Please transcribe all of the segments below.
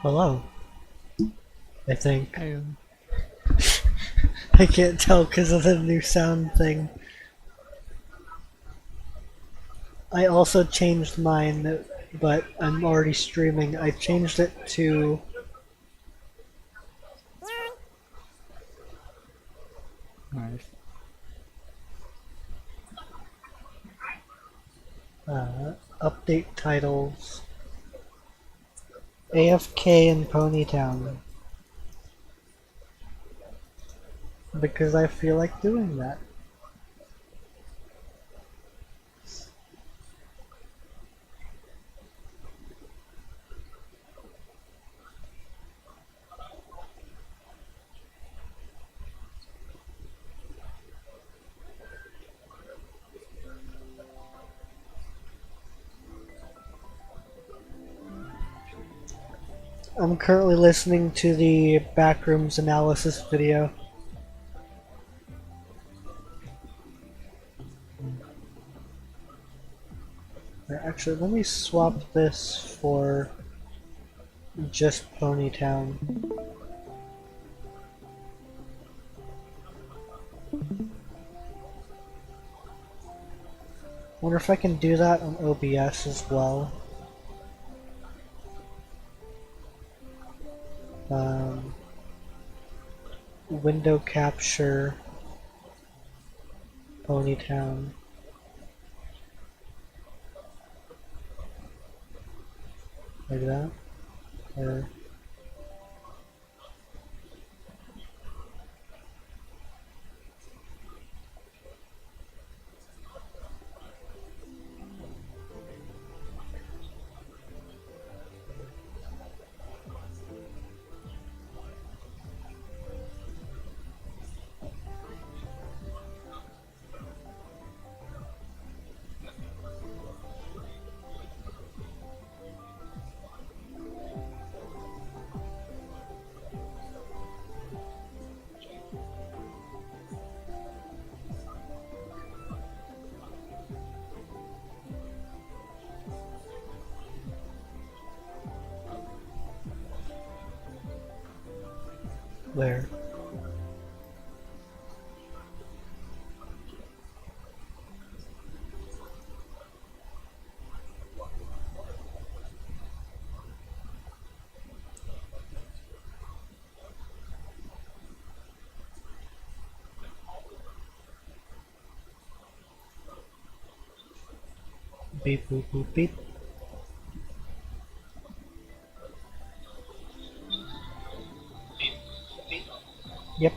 Hello, I think. I, I can't tell because of the new sound thing. I also changed mine, but I'm already streaming. I changed it to nice. update titles AFK and Ponytown because I feel like doing that. I'm currently listening to the Backrooms analysis video. Actually, let me swap this for just Ponytown. Wonder if I can do that on OBS as well. Um, window capture Ponytown. Like that. Or where? Beep boop boop beep. Yep.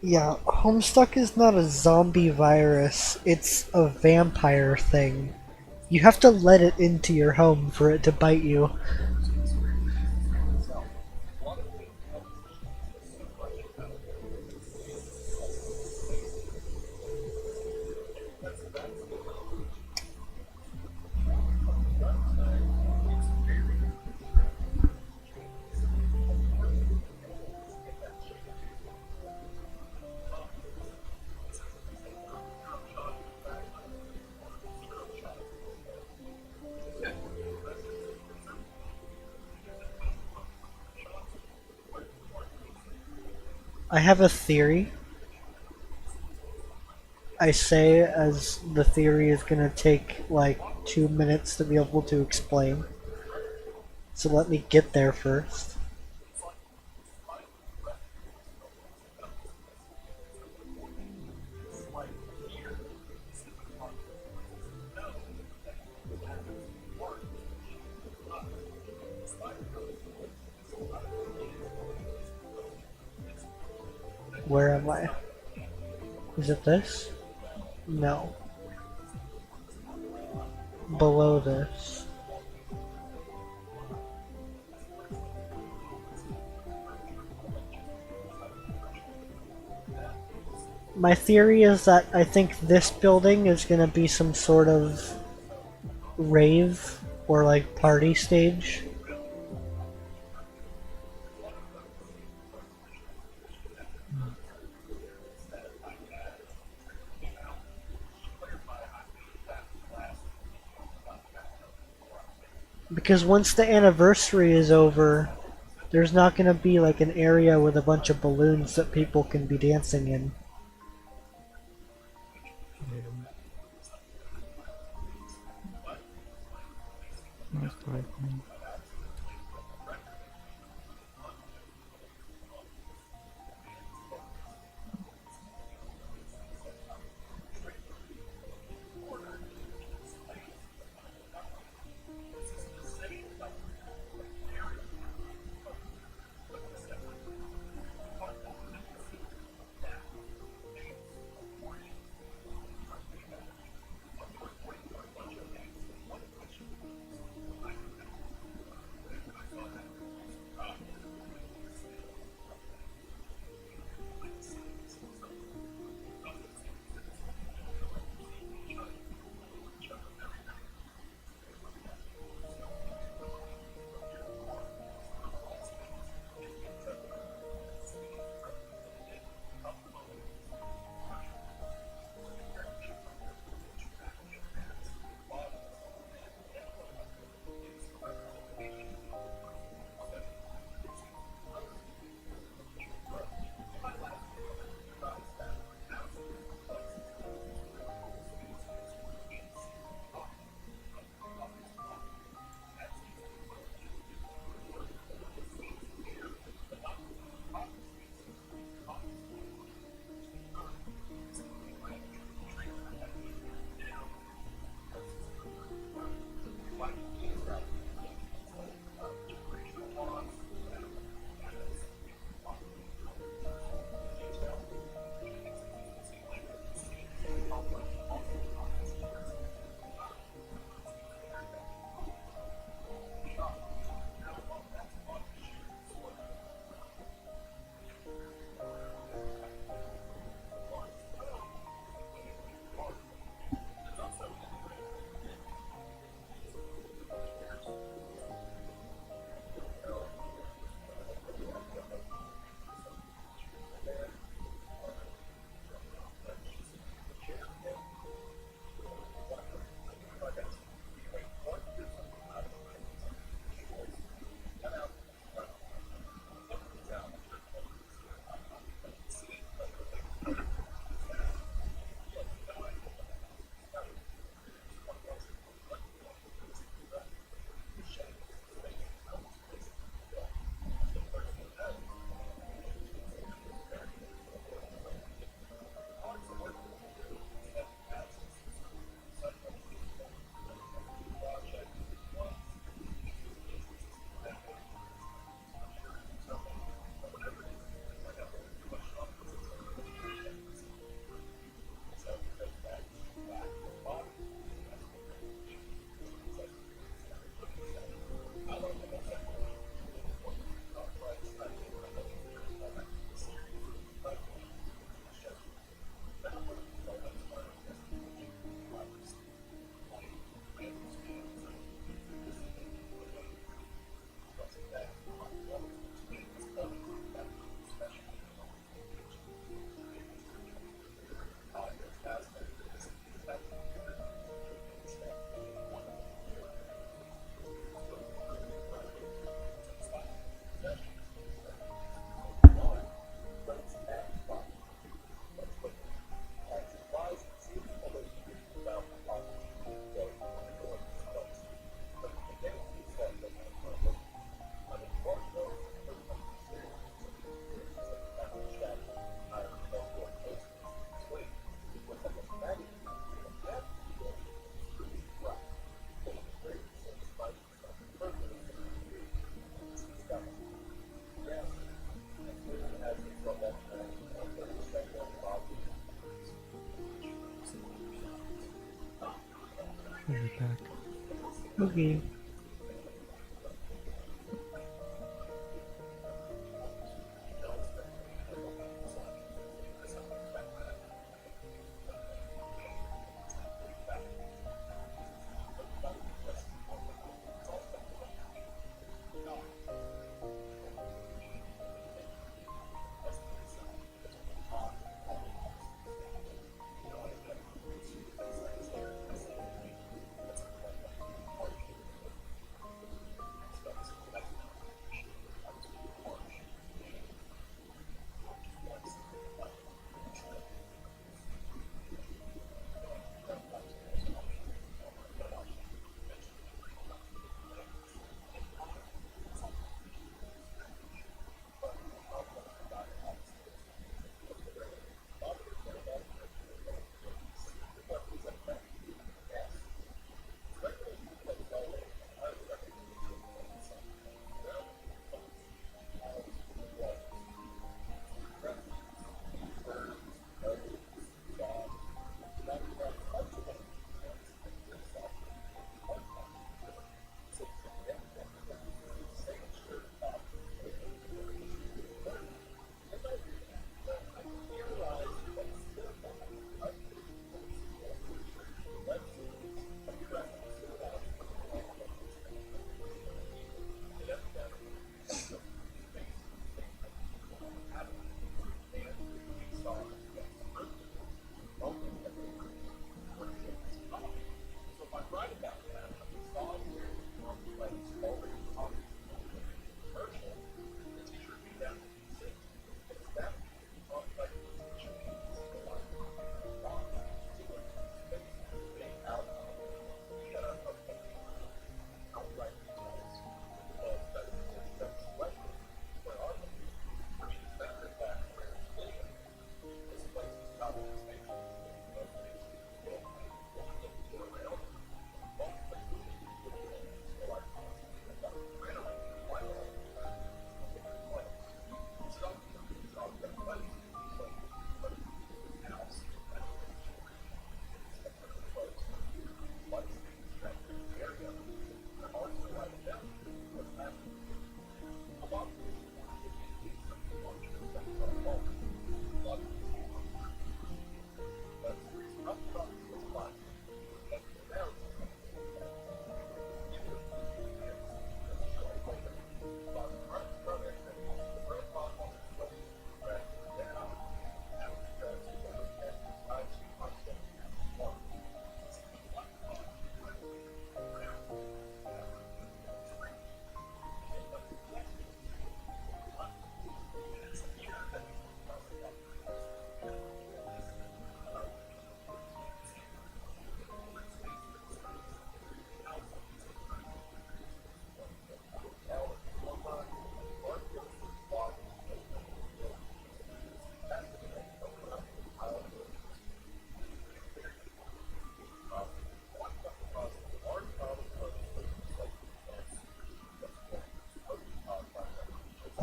Yeah, Homestuck is not a zombie virus, it's a vampire thing. You have to let it into your home for it to bite you. I have a theory. I say as the theory is gonna take like 2 minutes to be able to explain. So let me get there first. Where am I? Is it this? No. Below this. My theory is that I think this building is gonna be some sort of rave or like party stage. Because once the anniversary is over, there's not gonna be like an area with a bunch of balloons that people can be dancing in. Yeah, most likely. Okay.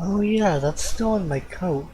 Oh yeah, that's still in my coat.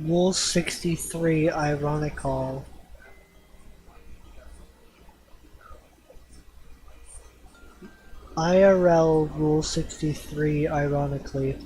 Rule 63 Ironical. IRL Rule 63 Ironically.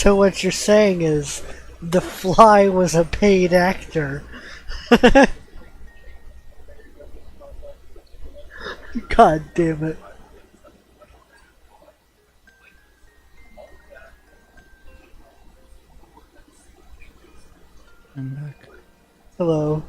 So what you're saying is the Fly was a paid actor. God damn it. I'm back. Hello.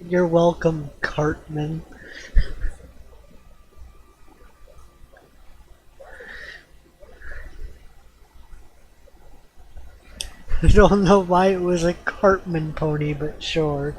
You're welcome, Cartman. I don't know why it was a Cartman pony, but sure.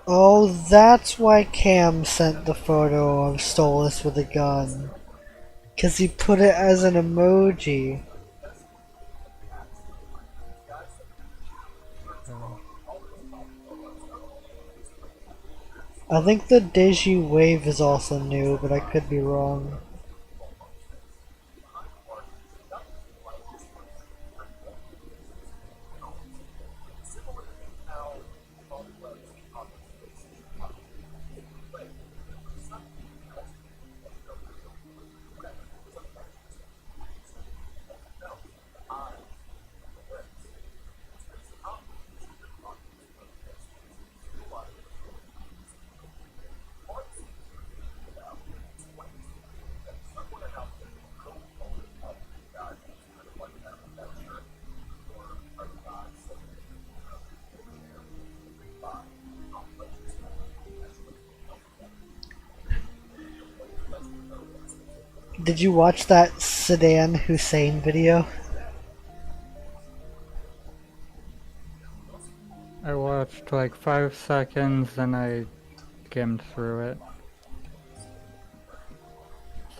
Oh, that's why Cam sent the photo of Stolas with a gun. 'Cause he put it as an emoji. Oh. I think the Digi wave is also new, but I could be wrong. Did you watch that Saddam Hussein video? I watched like 5 seconds and I skimmed through it.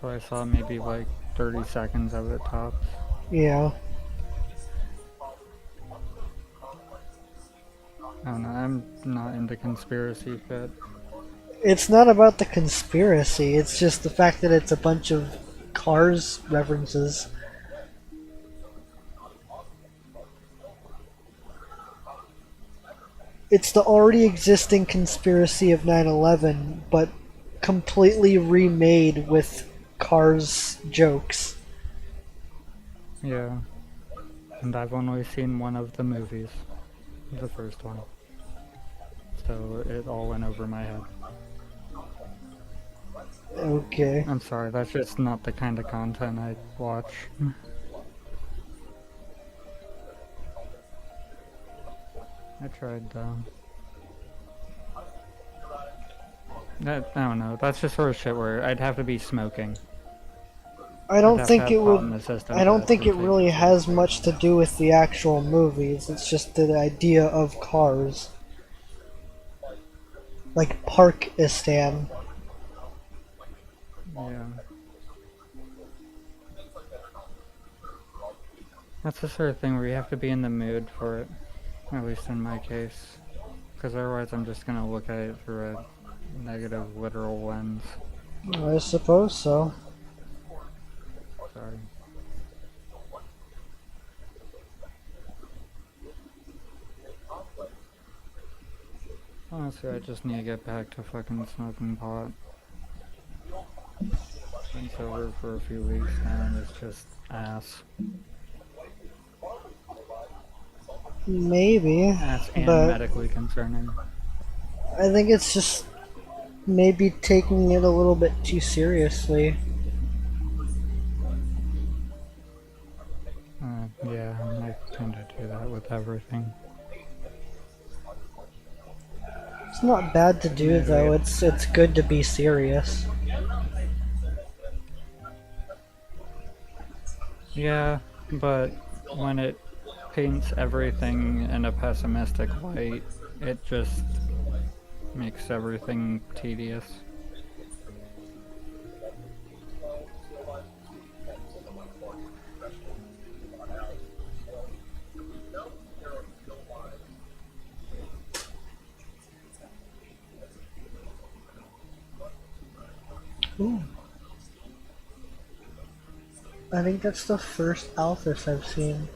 So I saw maybe like 30 seconds of it tops. Yeah. I don't know, I'm not into conspiracy shit. It's not about the conspiracy, it's just the fact that it's a bunch of Cars references. It's the already existing conspiracy of 9/11, but completely remade with Cars jokes. Yeah. And I've only seen one of the movies. The first one. So it all went over my head. Okay. I'm sorry, that's just not the kind of content I watch. I tried though. I don't know, that's just sort of shit where I'd have to be smoking. I I'd don't have to think have it pot would. in the system I don't to think actually it take really it has seriously. much to do with the actual movies. It's just the idea of cars, like Parkistan. Yeah. That's the sort of thing where you have to be in the mood for it. At least in my case. Because otherwise I'm just gonna look at it through a negative literal lens. I suppose so. Sorry. Honestly, I just need to get back to fucking smoking pot. Been sober for a few weeks now and it's just ass. Maybe, Ass and but medically concerning. I think it's just maybe taking it a little bit too seriously. Yeah, I tend to do that with everything. It's not bad to do though. Maybe. It's good to be serious. Yeah, but when it paints everything in a pessimistic light, it just makes everything tedious. Ooh. I think that's the first Alphys I've seen.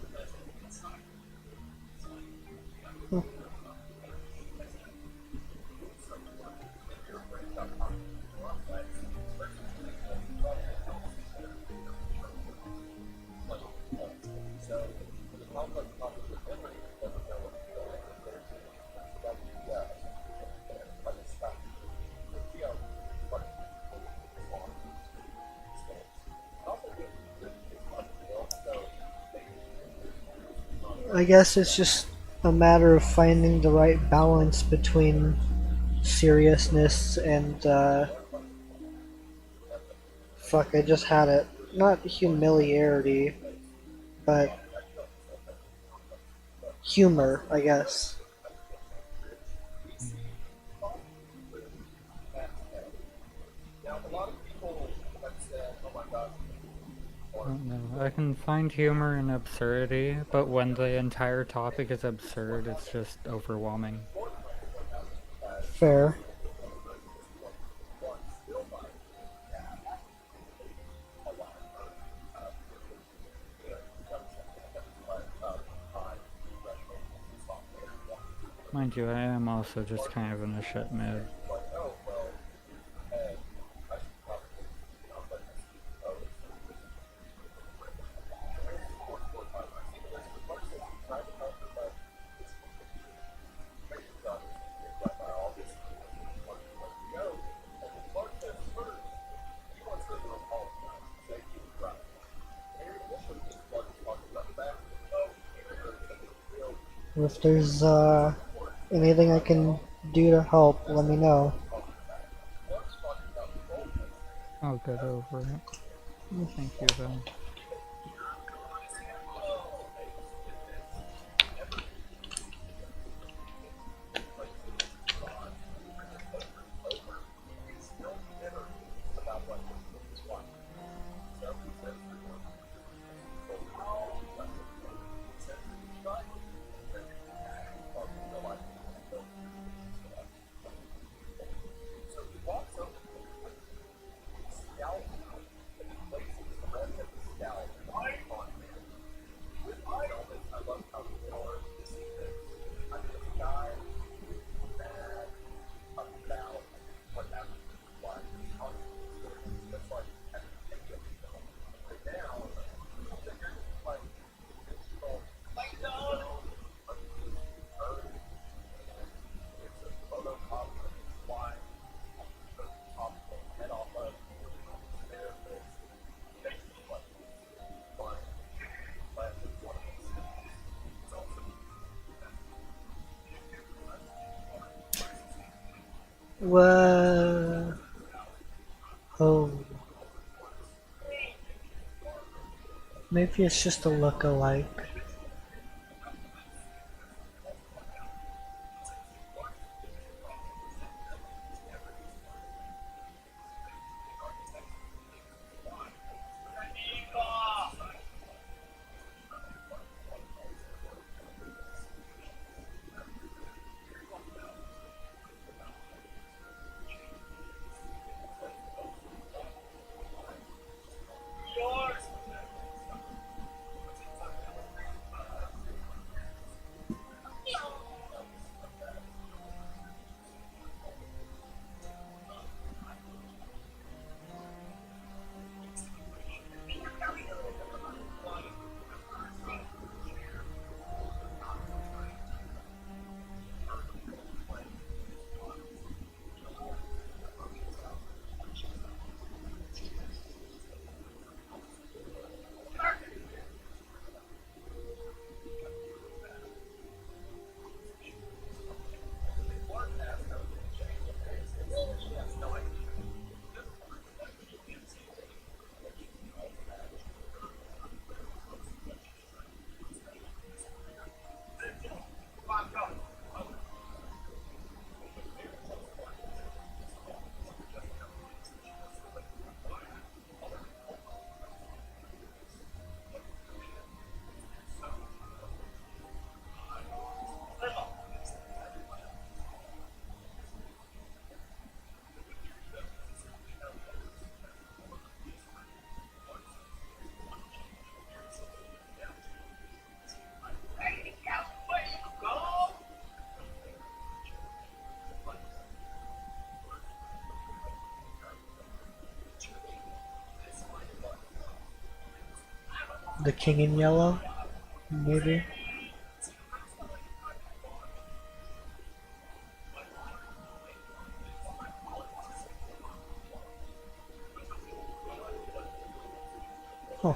Hmm. I guess it's just a matter of finding the right balance between seriousness and fuck, I just had it. Not humiliarity, but humor, I guess. I don't know. I can find humor in absurdity, but when the entire topic is absurd, it's just overwhelming. Fair. Mind you, I am also just kind of in a shit mood. If there's anything I can do to help, let me know. I'll get over it. Thank you, though. Whoa. Oh. Maybe it's just a look-alike. The king in yellow? Maybe? Huh.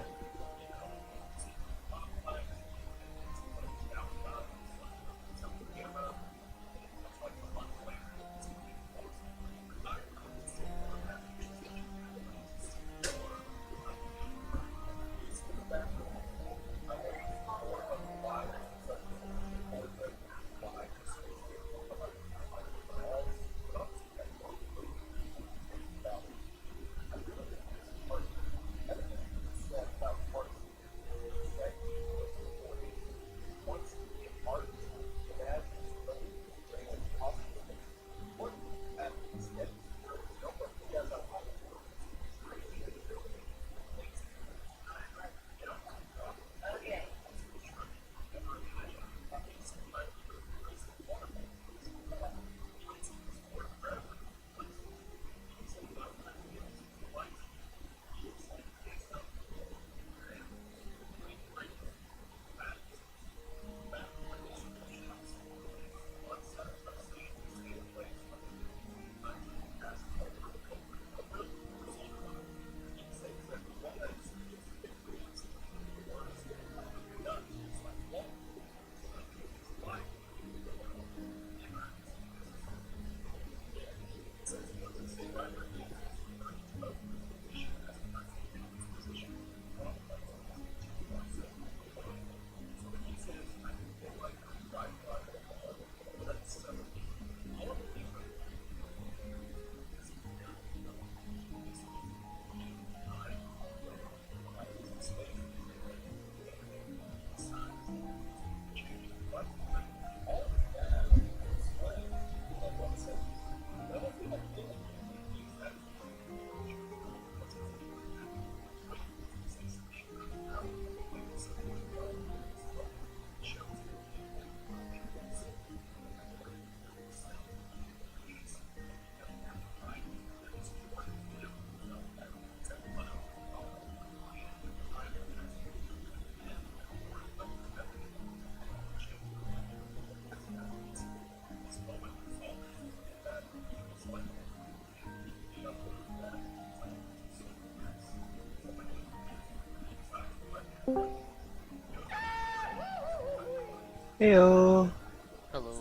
Heyo. Hello.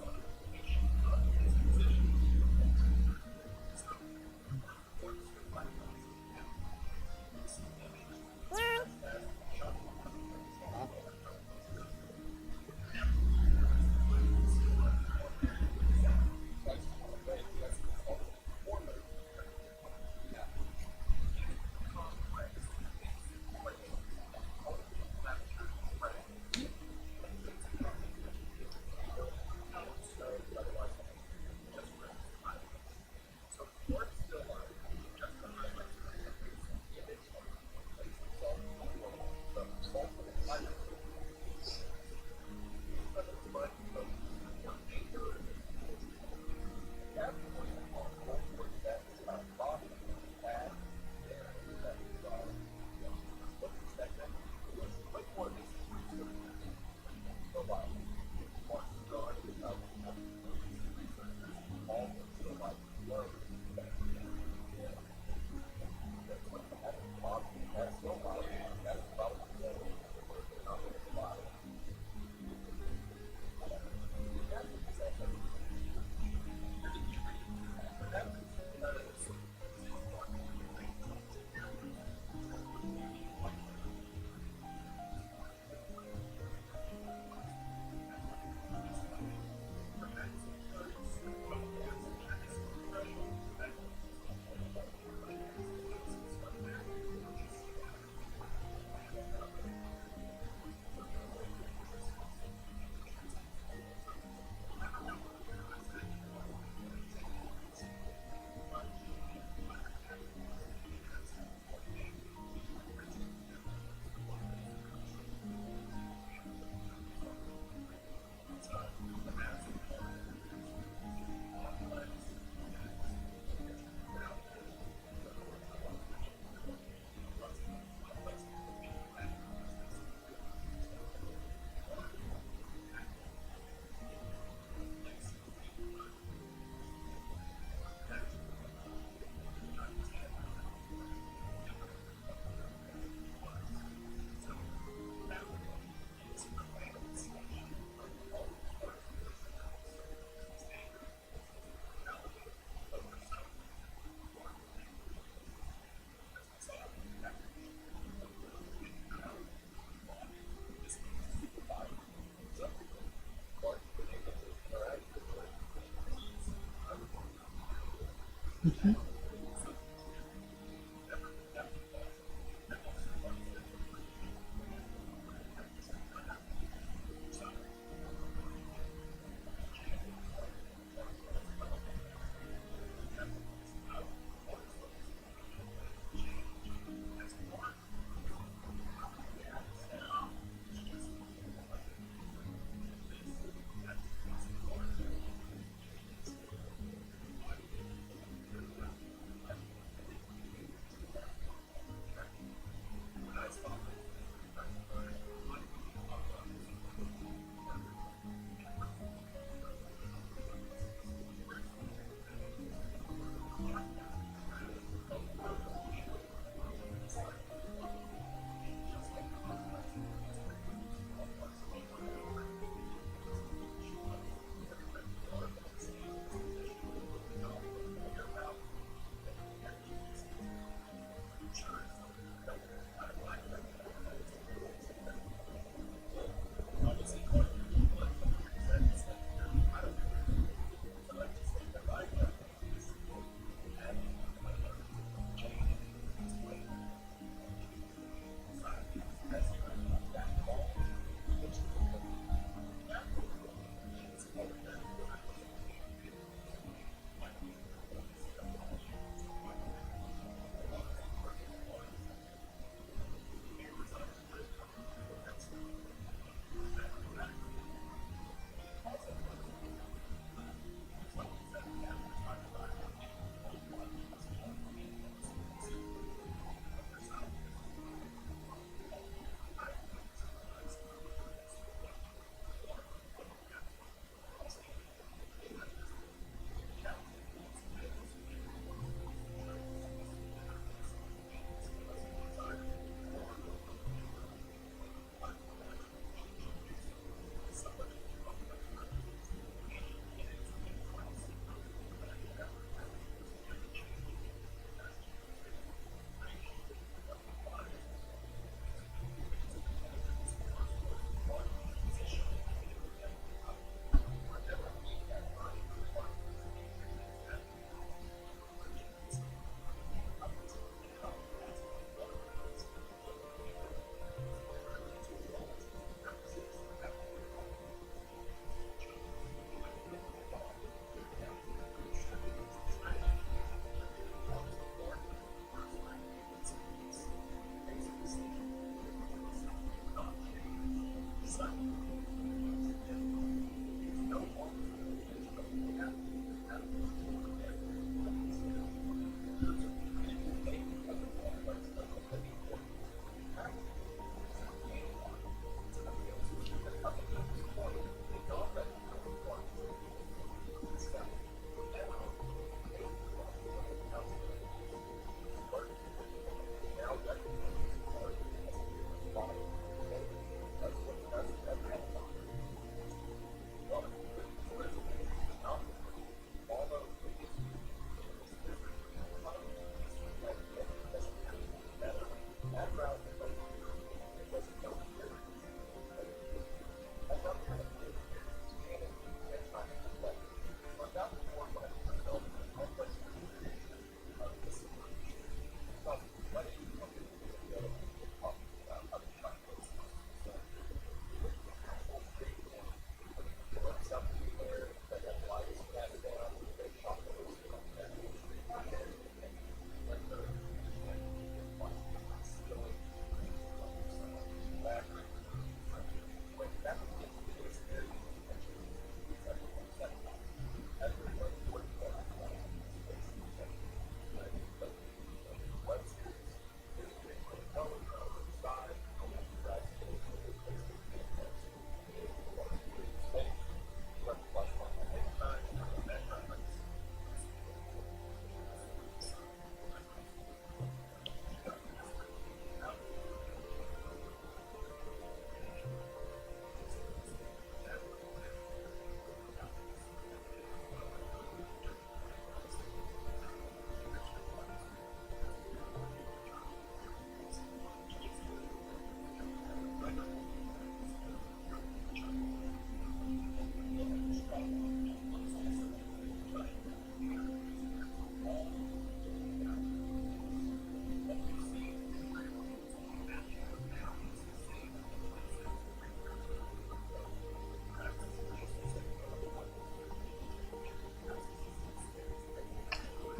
Mhm.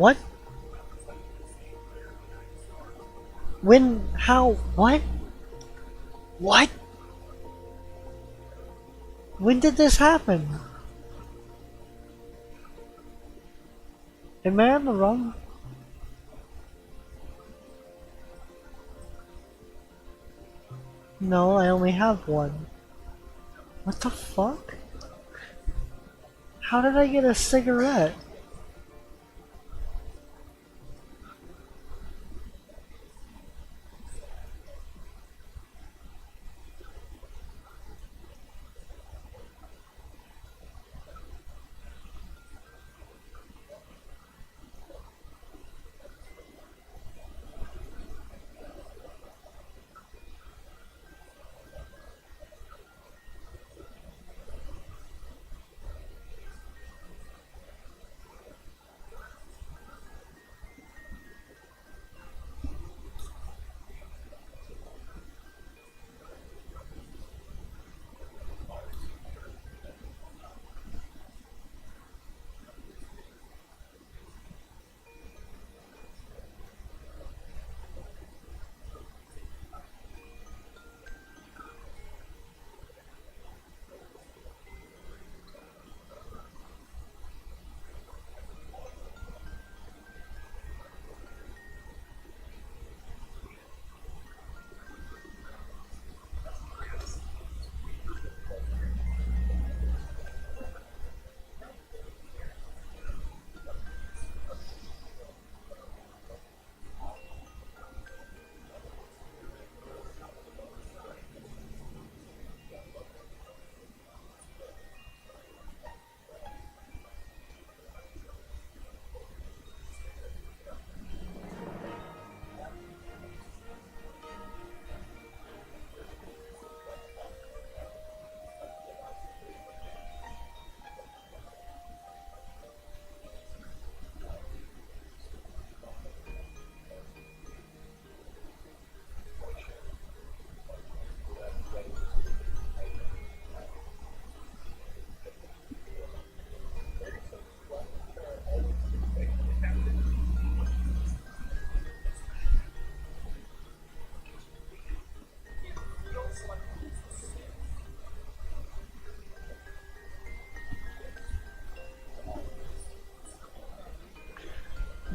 What? When? How? What? What? When did this happen? Am I on the wrong? No, I only have one. What the fuck? How did I get a cigarette?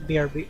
BRB.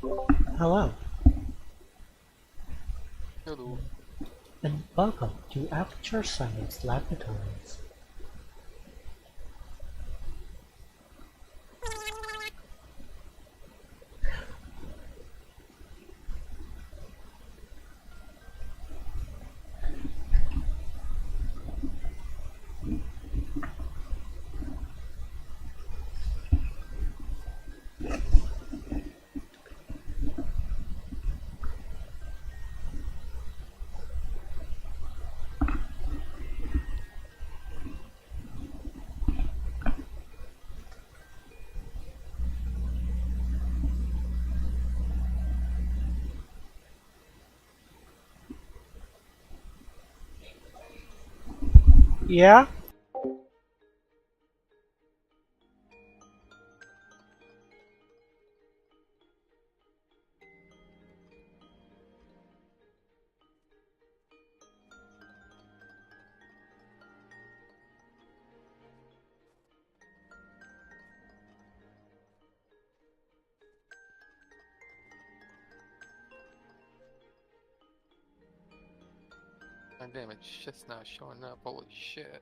Hello, Hello. and welcome to Aperture Science Laboratories. Yeah? God damn, it's just not showing up. Holy shit.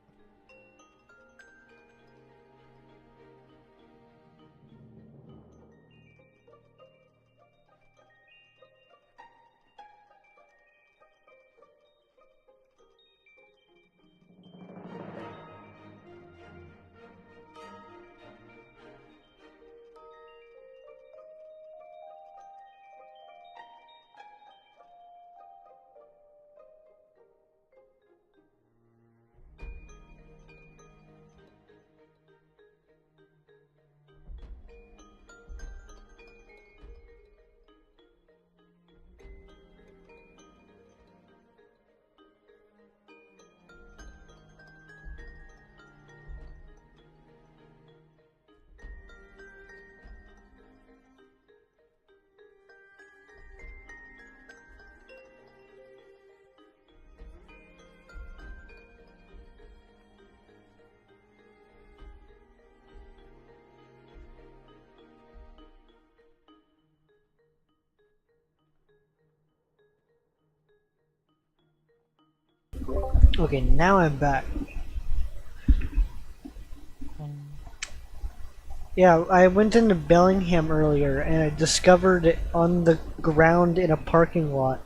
Okay, now I'm back. Yeah, I went into Bellingham earlier and I discovered on the ground in a parking lot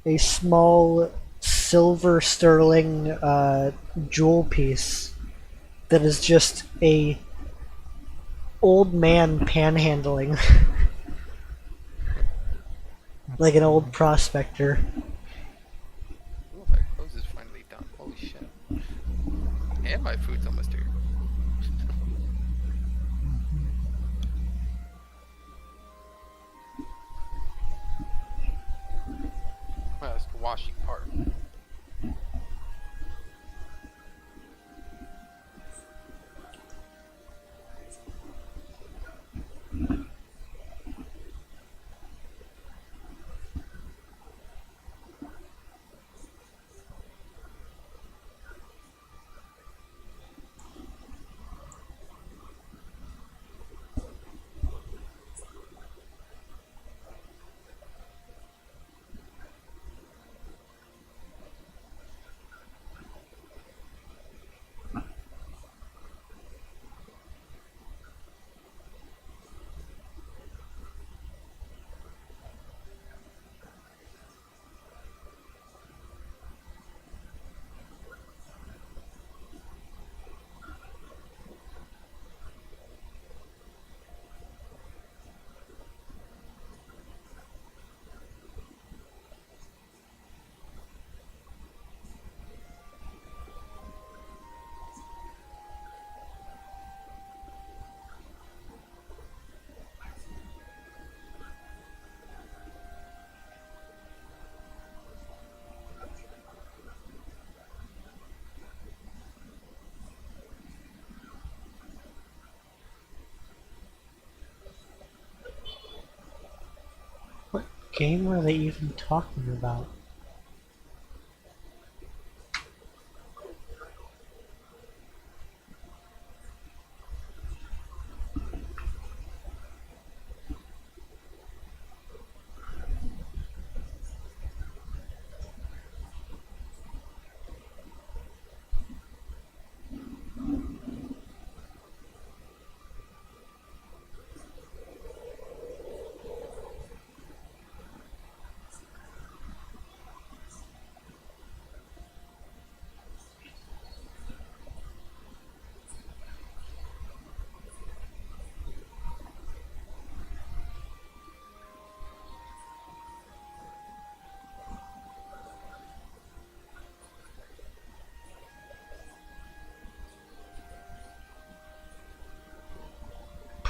a small silver sterling jewel piece that is just a old man panhandling like an old prospector. Ooh, my clothes is finally done. Holy shit. And my food's almost here. Well, that's the washing part. What game were they even talking about?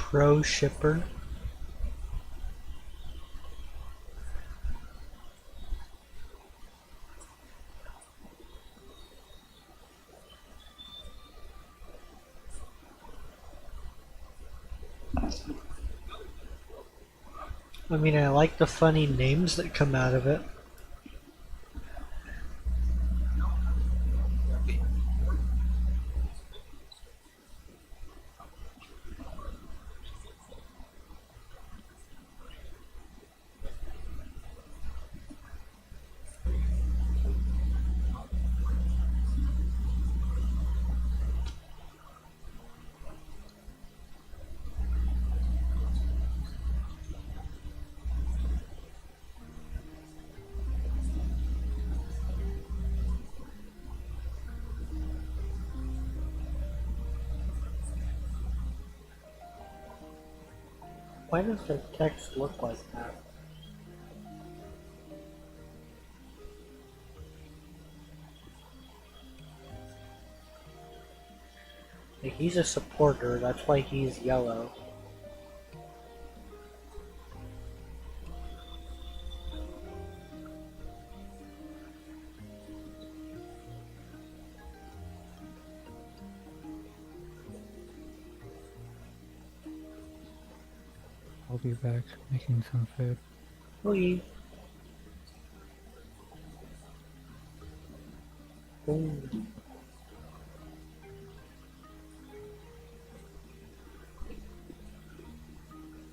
Pro shipper. I mean, I like the funny names that come out of it. Wait, Why does the text look like that? Like, he's a supporter, that's why he's yellow. I'll be back making some food. Okay. Boom.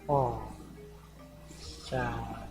Oh, sad.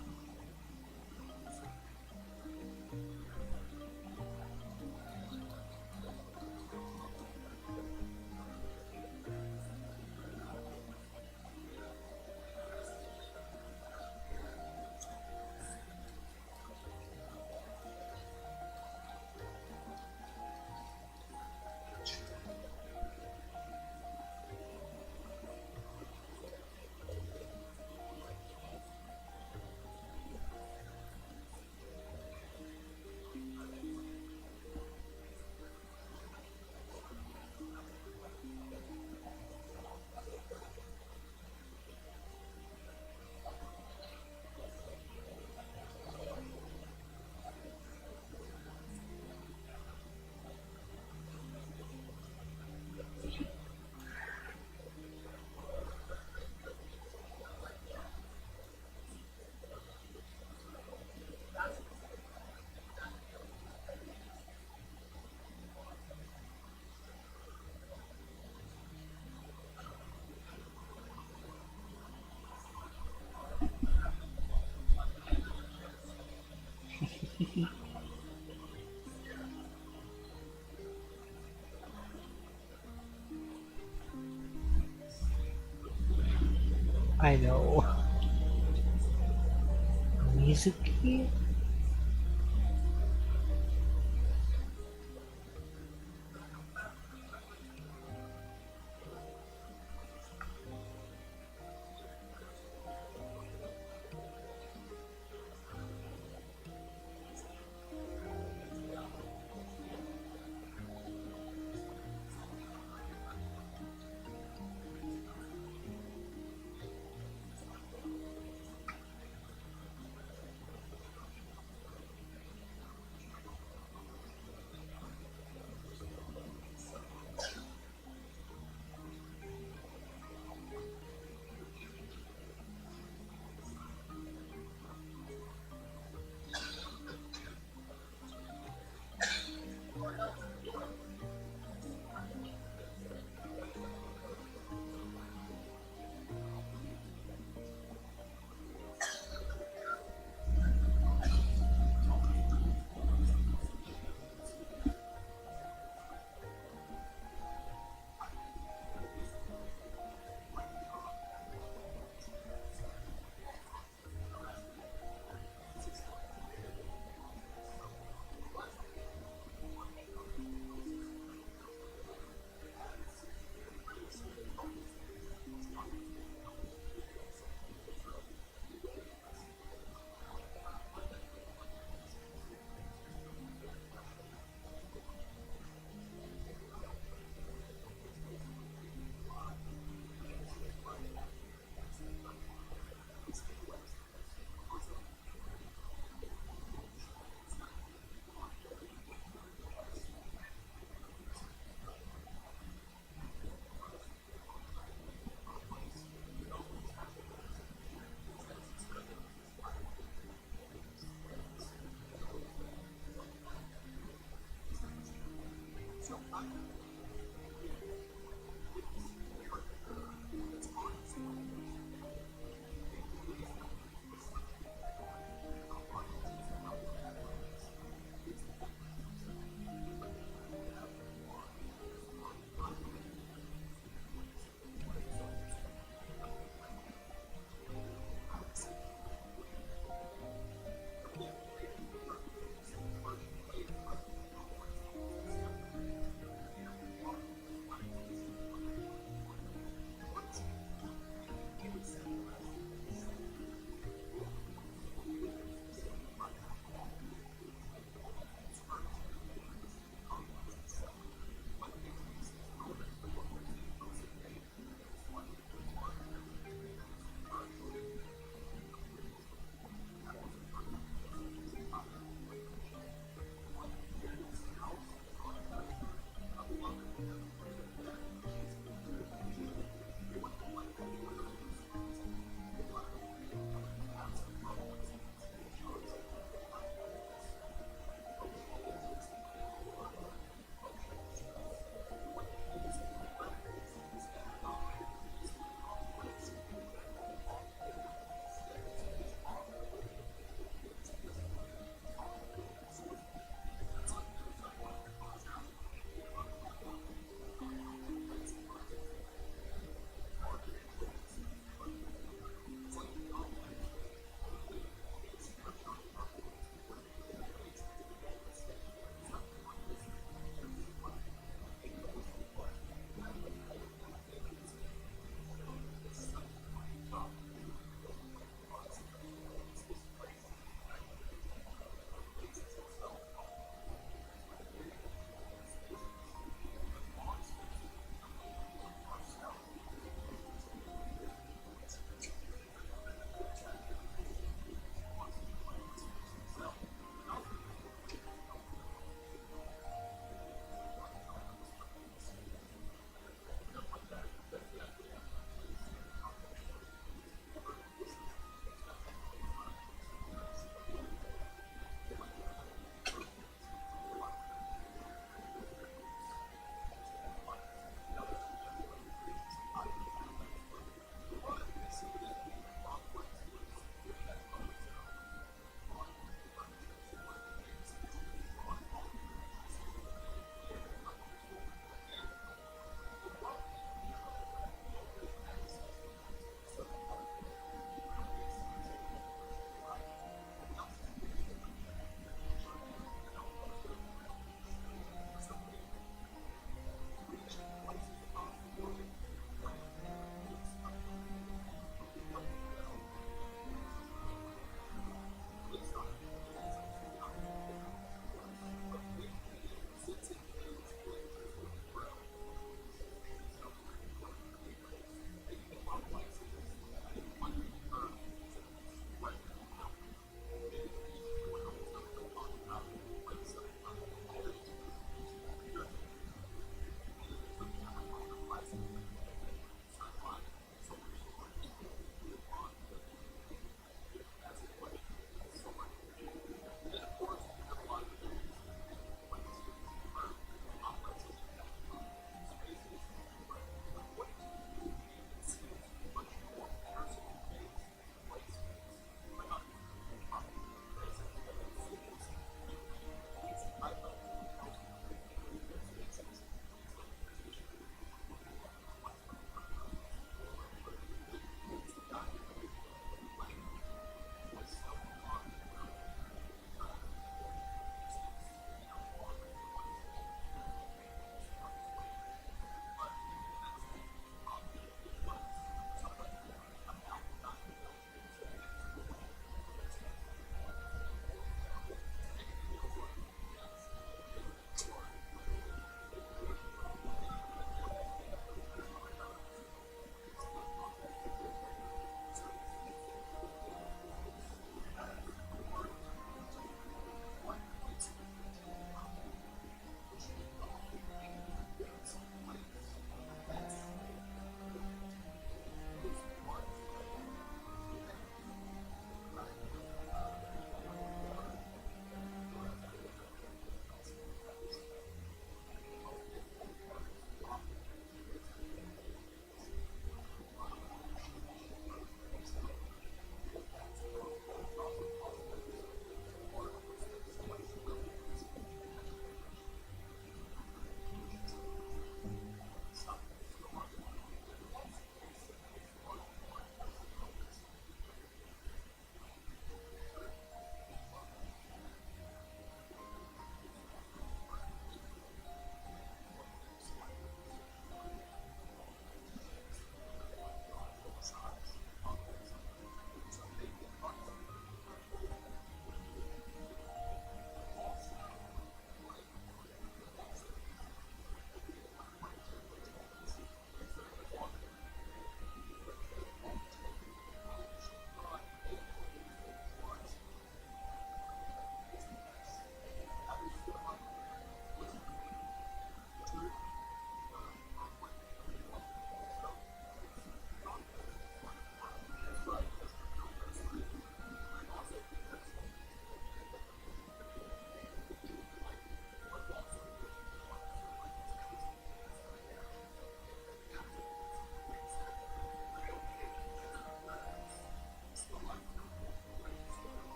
I know. Mizuki?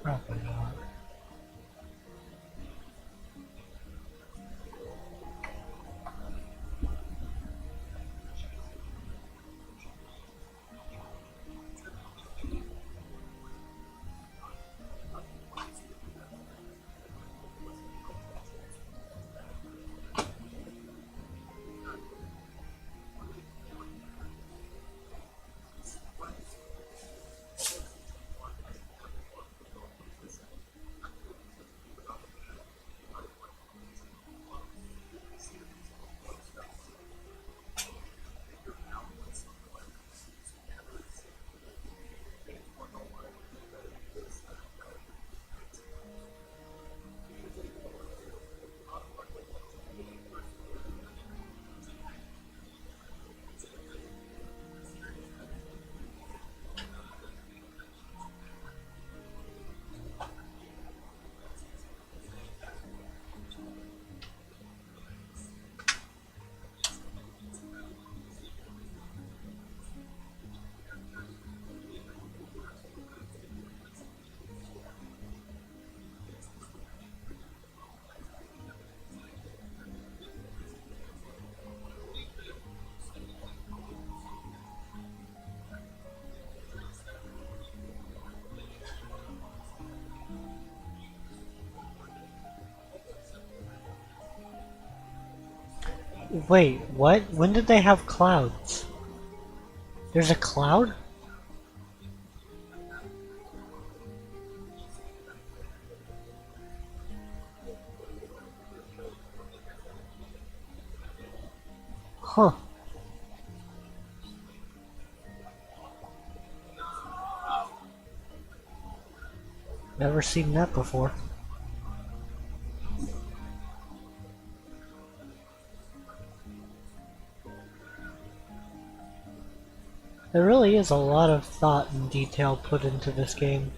Probably not. Wait, what? When did they have clouds? There's a cloud? Huh. Never seen that before. There really is a lot of thought and detail put into this game.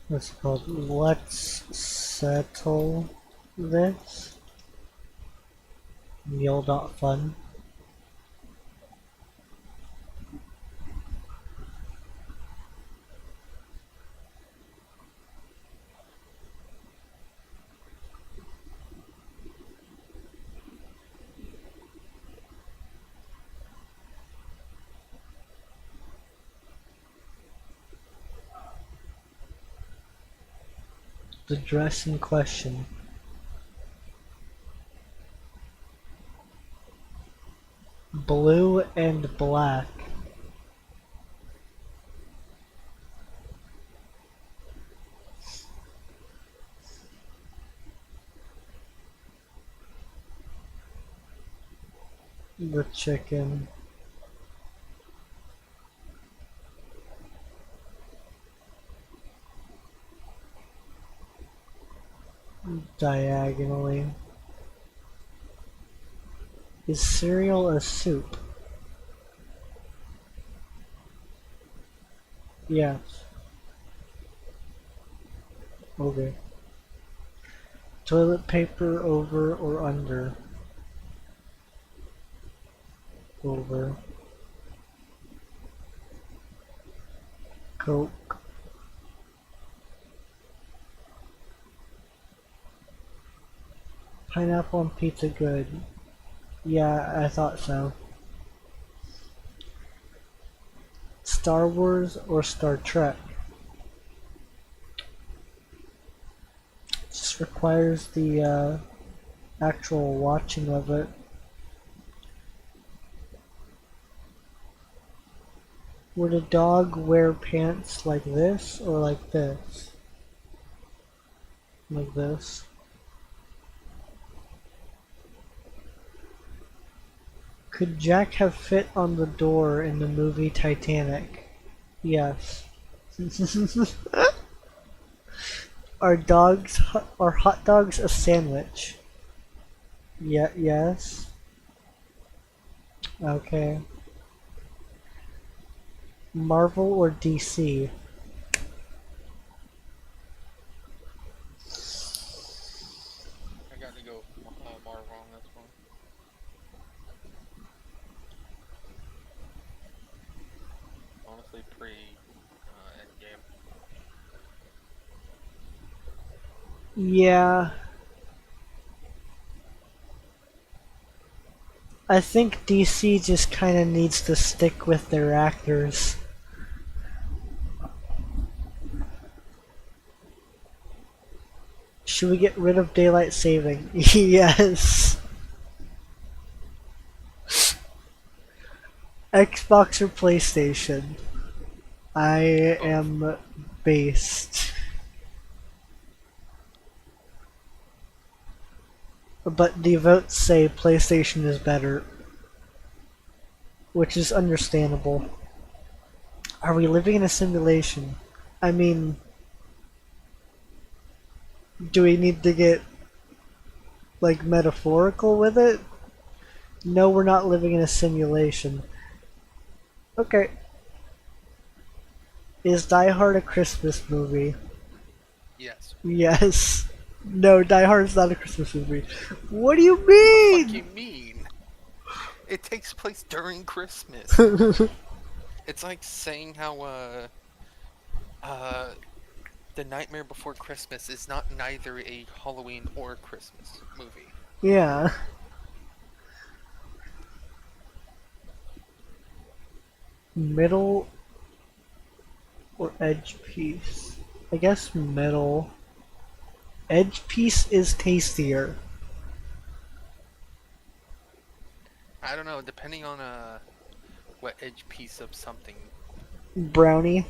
What's it called? Let's settle this. Meal.fun. The dress in question. Blue and black. The chicken. Diagonally. Is cereal a soup? Yes. Okay. Toilet paper over or under? Over. Coke. Pineapple on pizza good. Yeah, I thought so. Star Wars or Star Trek? Just requires the actual watching of it. Would a dog wear pants like this or like this? Like this. Could Jack have fit on the door in the movie Titanic? Yes. Are hot dogs a sandwich? Yeah, yes. Okay. Marvel or DC? I got to go Marvel on this one. Honestly, pre Endgame. Yeah. I think DC just kinda needs to stick with their actors. Should we get rid of daylight saving? Yes. Xbox or PlayStation? I am based. But the votes say PlayStation is better. Which is understandable. Are we living in a simulation? I mean, do we need to get, like, metaphorical with it? No, we're not living in a simulation. Okay. Is Die Hard a Christmas movie? Yes. Yes. No, Die Hard is not a Christmas movie. What do you What do you mean? mean? It takes place during Christmas. It's like saying how The Nightmare Before Christmas is not neither a Halloween or Christmas movie. Yeah. Middle or edge piece? I guess middle. Edge piece is tastier. I don't know, depending on what edge piece of something. Brownie.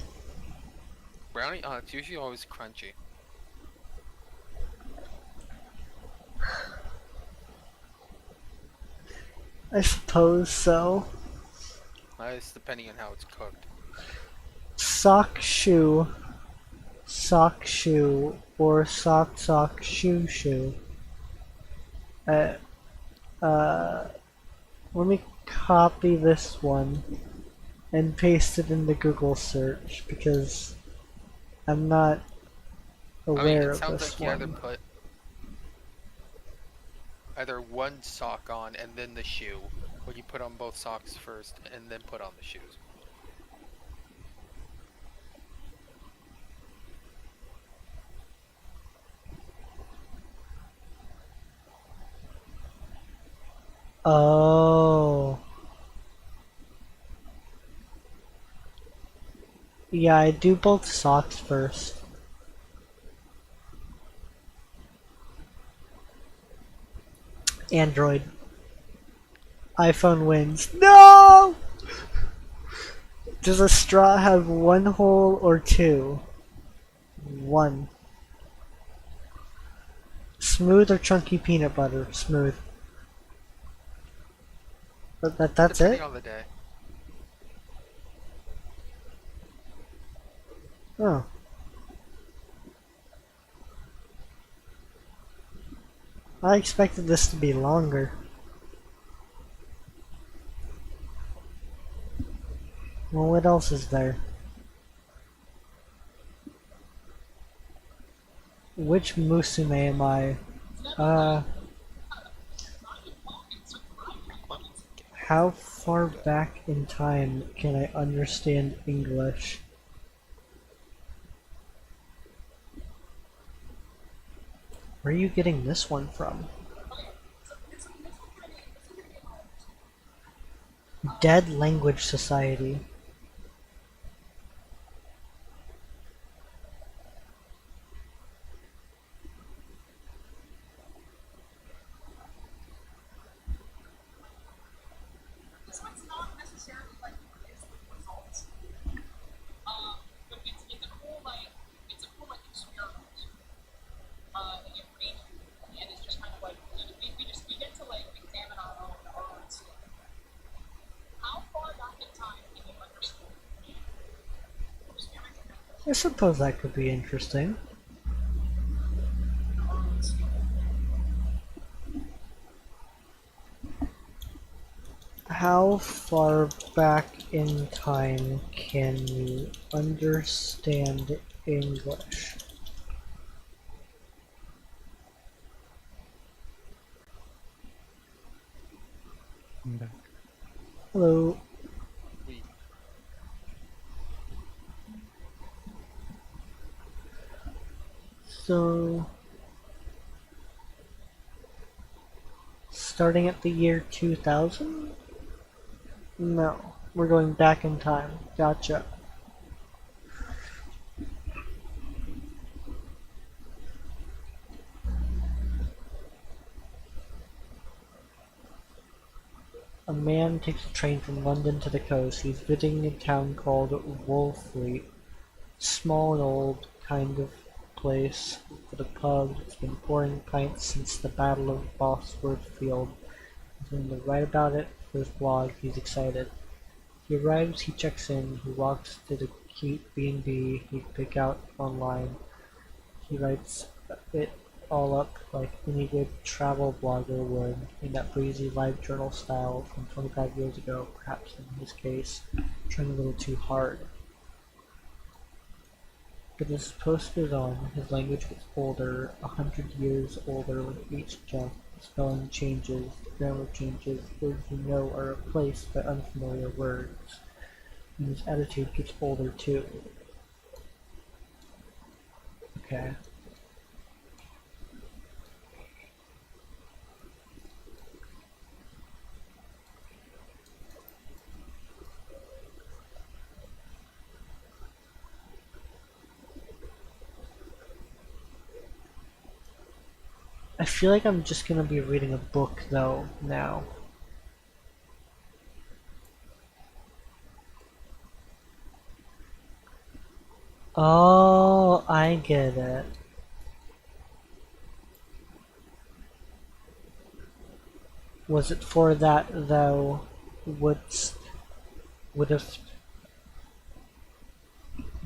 Brownie? It's usually always crunchy. I suppose so. It's depending on how it's cooked. Sock shoe. Sock shoe. Or sock shoe shoe. Uh, let me copy this one and paste it in the Google search because I'm not I mean, aware it of sounds this like you either one. put either one sock on and then the shoe, or you put on both socks first and then put on the shoes. Oh. Yeah, I do both socks first. Android. iPhone wins. No! Does a straw have one hole or two? One. Smooth or chunky peanut butter? Smooth. That's Depending it? on the day. Oh. I expected this to be longer. Well, what else is there? Which Musume am I? Uh, how far back in time can I understand English? Where are you getting this one from? Dead Language Society. I suppose that could be interesting. How far back in time can you understand English? I'm back. Hello. We So, starting at the year 2000? No, we're going back in time. Gotcha. A man takes a train from London to the coast. He's visiting a town called Wolfleet. Small and old kind of place with a pub. It's been pouring pints since the Battle of Bosworth Field. He's going to write about it for his blog. He's excited. He arrives, he checks in, he walks to the cute B&B he'd pick out online. He writes it all up like any good travel blogger would, in that breezy live journal style from 25 years ago, perhaps in his case, trying a little too hard. But as his post goes on, his language gets older, 100 years older with each jump. The spelling changes, the grammar changes, words you know are replaced by unfamiliar words. And his attitude gets older too. Okay. I feel like I'm just gonna be reading a book though now. Oh, I get it. Was it for that though? Would have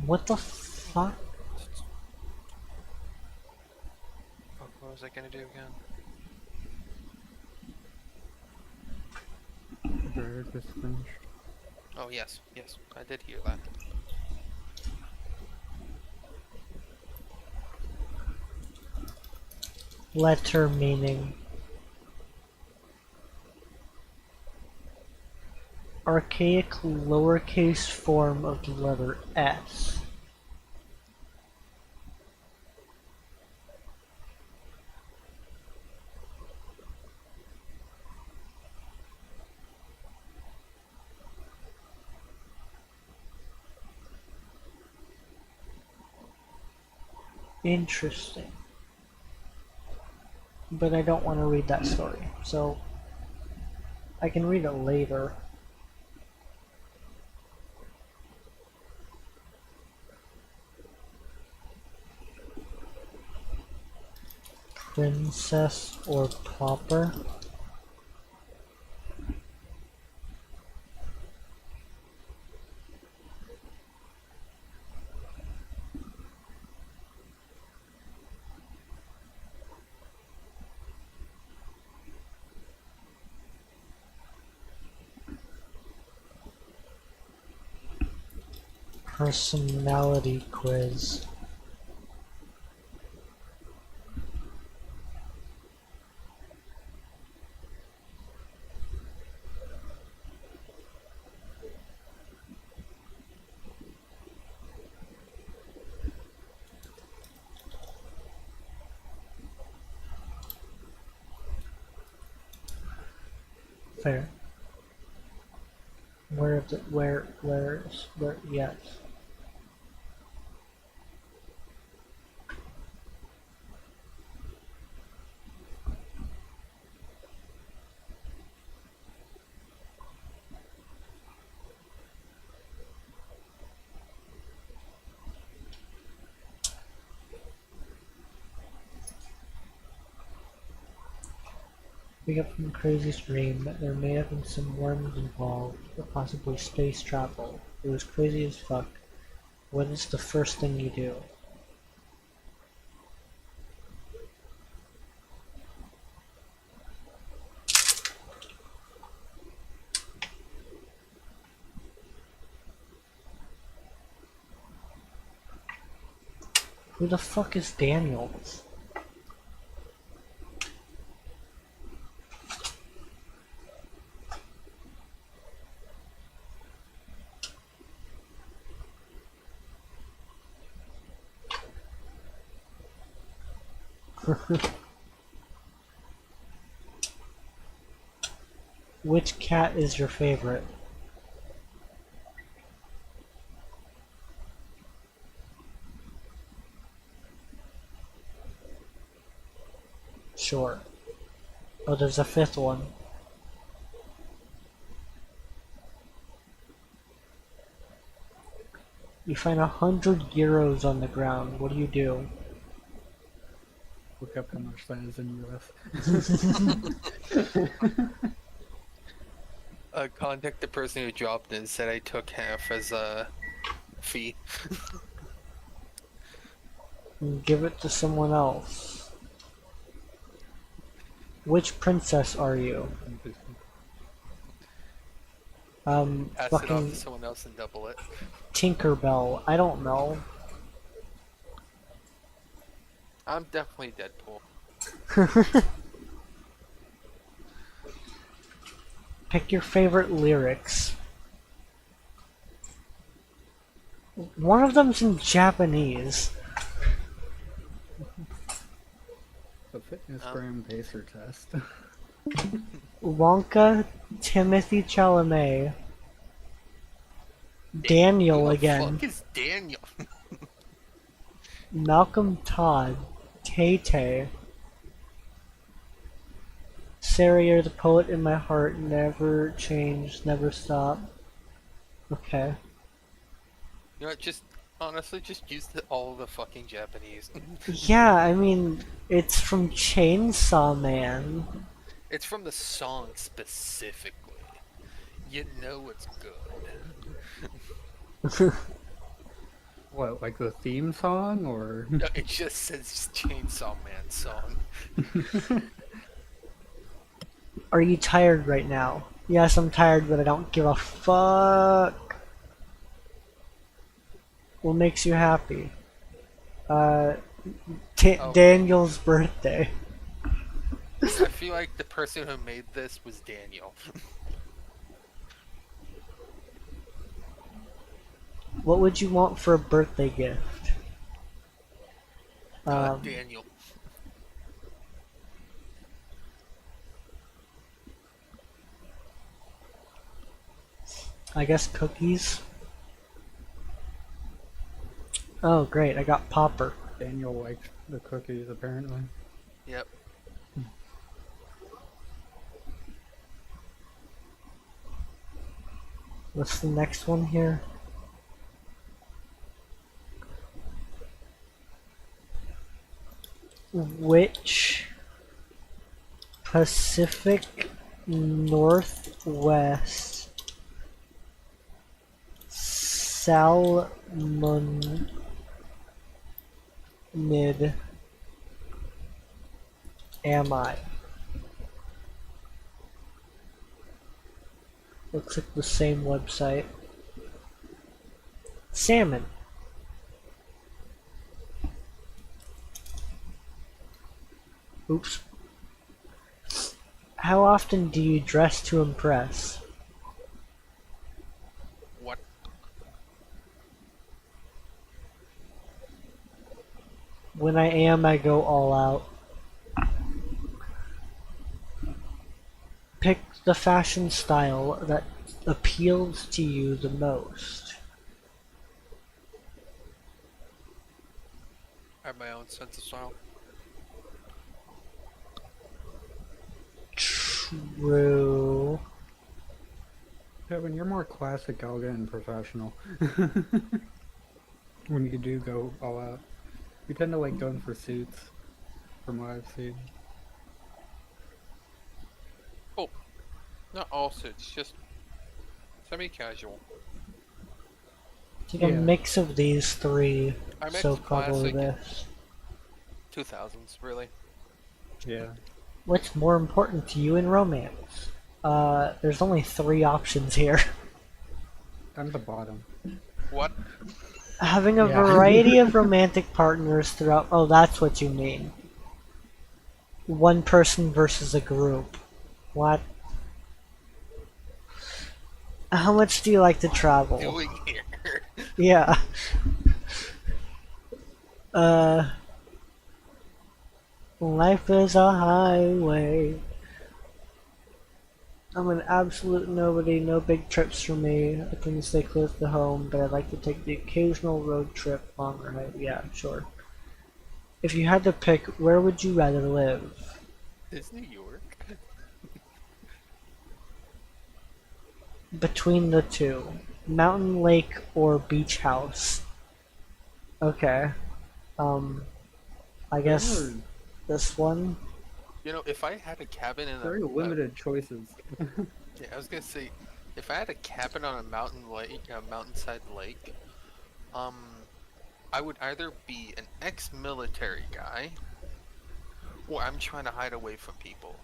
what the fuck? fuck, what was I gonna do again? Burger just finished. Oh yes, yes, I did hear that. Letter meaning. Archaic lowercase form of the letter S. Interesting. But I don't want to read that story, so I can read it later. Princess or pauper? Personality quiz. Fair. Where, yes. Wake up from a crazy dream. There may have been some worms involved, or possibly space travel. It was crazy as fuck. What is the first thing you do? Who the fuck is Daniels? Which cat is your favorite? Sure. Oh, there's a fifth one. You find 100 euros on the ground. What do you do? Look up how much that is in US. Contact the person who dropped it and said I took half as a fee. And give it to someone else. Which princess are you? Pass it off Fucking to someone else and double it. Tinkerbell. I don't know. I'm definitely Deadpool. Pick your favorite lyrics. One of them's in Japanese. The fitness gram pacer test. Wonka, Timothy Chalamet, Daniel Who the again, fuck is Daniel? Malcolm Todd, Tay-Tay, Sarah, you're the poet in my heart, never change, never stop. Okay. You know what, just honestly, just use all the fucking Japanese. Yeah, I mean, it's from Chainsaw Man. It's from the song specifically. You know it's good. What, like the theme song, or? No, it just says Chainsaw Man song. Are you tired right now? Yes, I'm tired, but I don't give a fuck. What makes you happy? Oh. Daniel's birthday. I feel like the person who made this was Daniel. What would you want for a birthday gift? Daniel. I guess cookies. Oh, great! I got Popper. Daniel liked the cookies, apparently. Yep. What's the next one here? Which Pacific Northwest salmonid am I? Looks like the same website. Salmon. Oops. How often do you dress to impress? What? When I am, I go all out. Pick the fashion style that appeals to you the most. I have my own sense of style. True. Kevin, you're more classic, elegant, and professional. When you do go all out. You tend to like going for suits, from what I've seen. Oh, not all suits, just semi-casual. It's like a Yeah. mix of these three, I mix so probably classic this. 2000s, really. Yeah. What's more important to you in romance? There's only three options here. I'm at the bottom. What? Having a Yeah. variety of romantic partners throughout. Oh, that's what you mean. One person versus a group. What? How much do you like to travel? Doing here? Yeah. Life is a highway. I'm an absolute nobody, no big trips for me. I can stay close to home, but I'd like to take the occasional road trip, long ride. Yeah, sure. If you had to pick, where would you rather live? Is New York? Between the two. Mountain, lake, or beach house? Okay. I guess There are this one. You know, if I had a cabin in very limited choices. yeah, I was gonna say, if I had a cabin on a mountain lake, a mountainside lake, I would either be an ex-military guy, or I'm trying to hide away from people.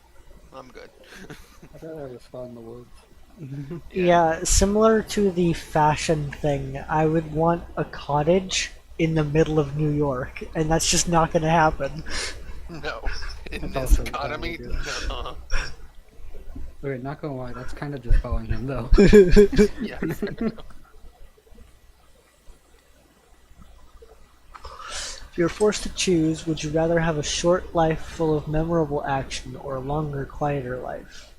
I'm good. I thought I was fond in the woods. Yeah, similar to the fashion thing, I would want a cottage in the middle of New York, and that's just not gonna happen. No, in That's this also a bad economy, idea. no. Okay, not gonna lie, that's kind of just Bellingham though. Yeah, fair enough. If you're forced to choose, would you rather have a short life full of memorable action or a longer, quieter life?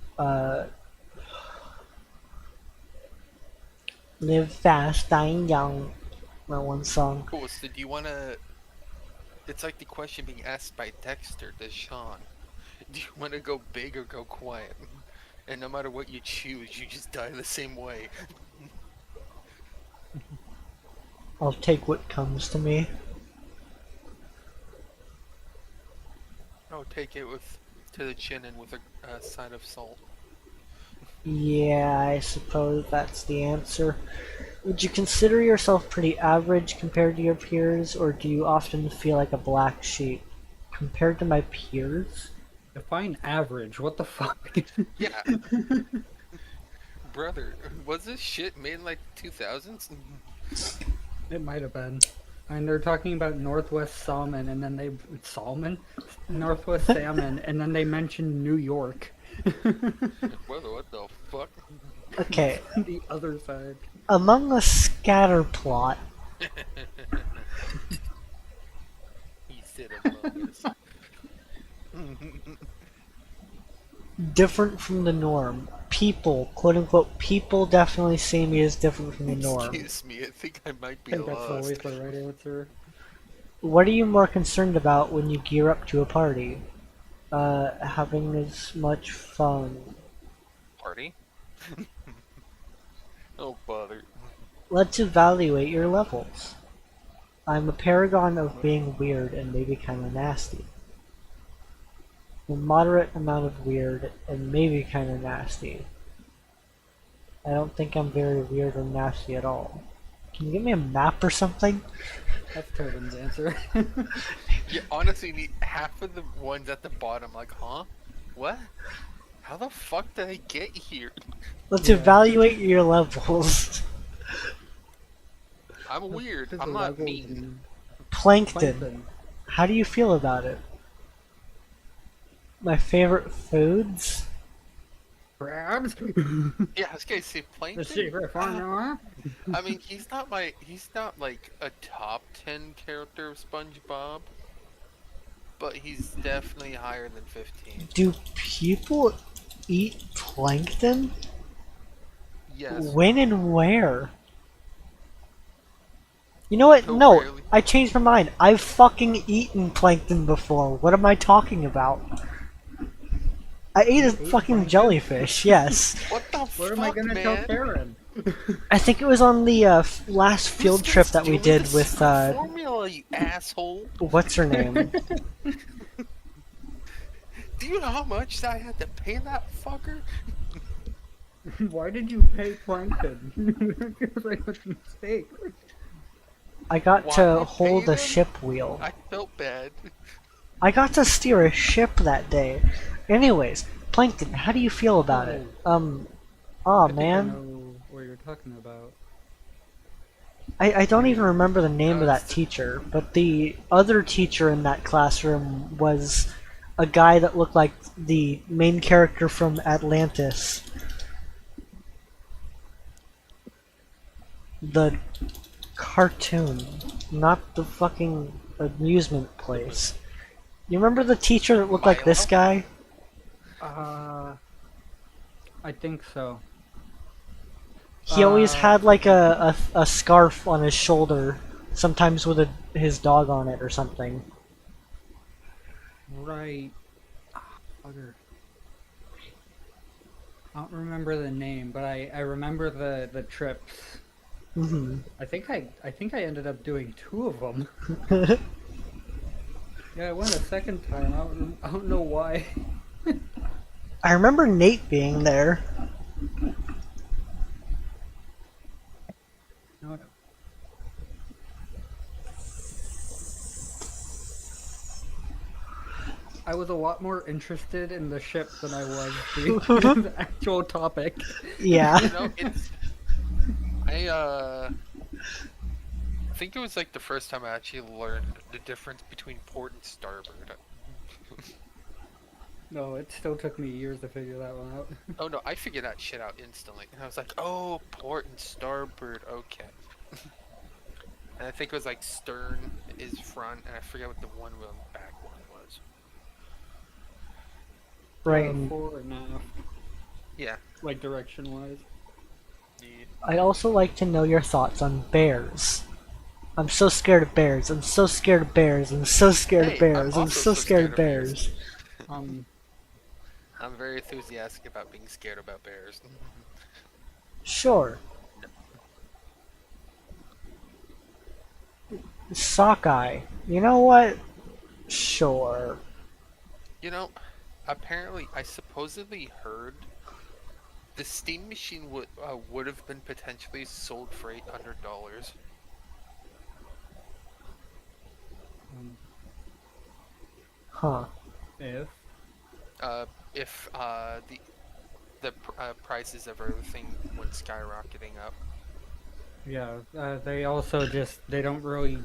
Live fast, dying young. That one song. Cool. So do you wanna? It's like the question being asked by Dexter to Sean. Do you want to go big or go quiet? And no matter what you choose, you just die the same way. I'll take what comes to me. Oh, take it with to the chin and with a side of salt. Yeah, I suppose that's the answer. Would you consider yourself pretty average compared to your peers, or do you often feel like a black sheep? Compared to my peers? Define average, what the fuck? Yeah, brother, was this shit made in like 2000s? It might have been. And they're talking about Northwest Salmon, and then they salmon, Northwest Salmon, and then they mention New York. What the fuck? Okay, The other side. among the scatter plot, He said Among Us. different from the norm. People, quote unquote, people definitely see me as different from the norm. Excuse me, I think I might I be think that's lost. always the right answer. What are you more concerned about when you gear up to a party? Having as much fun. Party? Oh, bother. Let's evaluate your levels. I'm a paragon of being weird and maybe kinda nasty. A moderate amount of weird and maybe kinda nasty. I don't think I'm very weird or nasty at all. Can you give me a map or something? That's Tobin's answer. Yeah, honestly, half of the ones at the bottom, like, huh? What? How the fuck did I get here? Let's Yeah. evaluate your levels. I'm weird. Just I'm the not levels mean. and Plankton. How do you feel about it? My favorite foods? Crabs. Yeah, I was gonna say The Plankton. secret formula. I mean, he's not like a top 10 character of SpongeBob, but he's definitely higher than 15. Do people eat plankton? Yes. When and where? You know what? So No, rarely. I changed my mind. I've fucking eaten plankton before. What am I talking about? I ate a fucking plankton? jellyfish, yes. What the What fuck, am I gonna tell man? Karen? I think it was on the last field Who's trip that we doing did the with, secret formula, you asshole. what's her name? Do you know how much I had to pay that fucker? Why did you pay Plankton? It feels like a mistake. I got Why to I hold paid a him? ship wheel. I felt bad. I got to steer a ship that day. Anyways, Plankton, how do you feel about it? Aw, I think I man. know what you're talking about. I don't even remember the name No, of that it's- teacher, but the other teacher in that classroom was a guy that looked like the main character from Atlantis. The cartoon, not the fucking amusement place. You remember the teacher that looked like this Milo? guy? I think so. He always had like a scarf on his shoulder, sometimes with his dog on it or something. Right. Bugger. I don't remember the name, but I remember the trips. Hmm. I think I ended up doing 2 of them. Yeah, I went a second time. I don't know why. I remember Nate being there. No, I was a lot more interested in the ship than I was the actual topic. Yeah. You know, it's. I think it was like the first time I actually learned the difference between port and starboard. No, it still took me years to figure that one out. Oh no, I figured that shit out instantly. And I was like, oh, port and starboard, okay. And I think it was like stern is front, and I forget what the one wheel and back one was. Right. and Fore and aft, Yeah. like direction wise. Yeah. I'd also like to know your thoughts on bears. I'm so scared of bears. I'm so scared of bears. I'm so scared Hey, of bears. I'm I'm also so so scared scared of of bears. bears. I'm very enthusiastic about being scared about bears. Sure. Sockeye. You know what? Sure. You know, apparently, I supposedly heard the steam machine would have been potentially sold for $800. Huh. If If the prices of everything went skyrocketing up. Yeah, they also just they don't really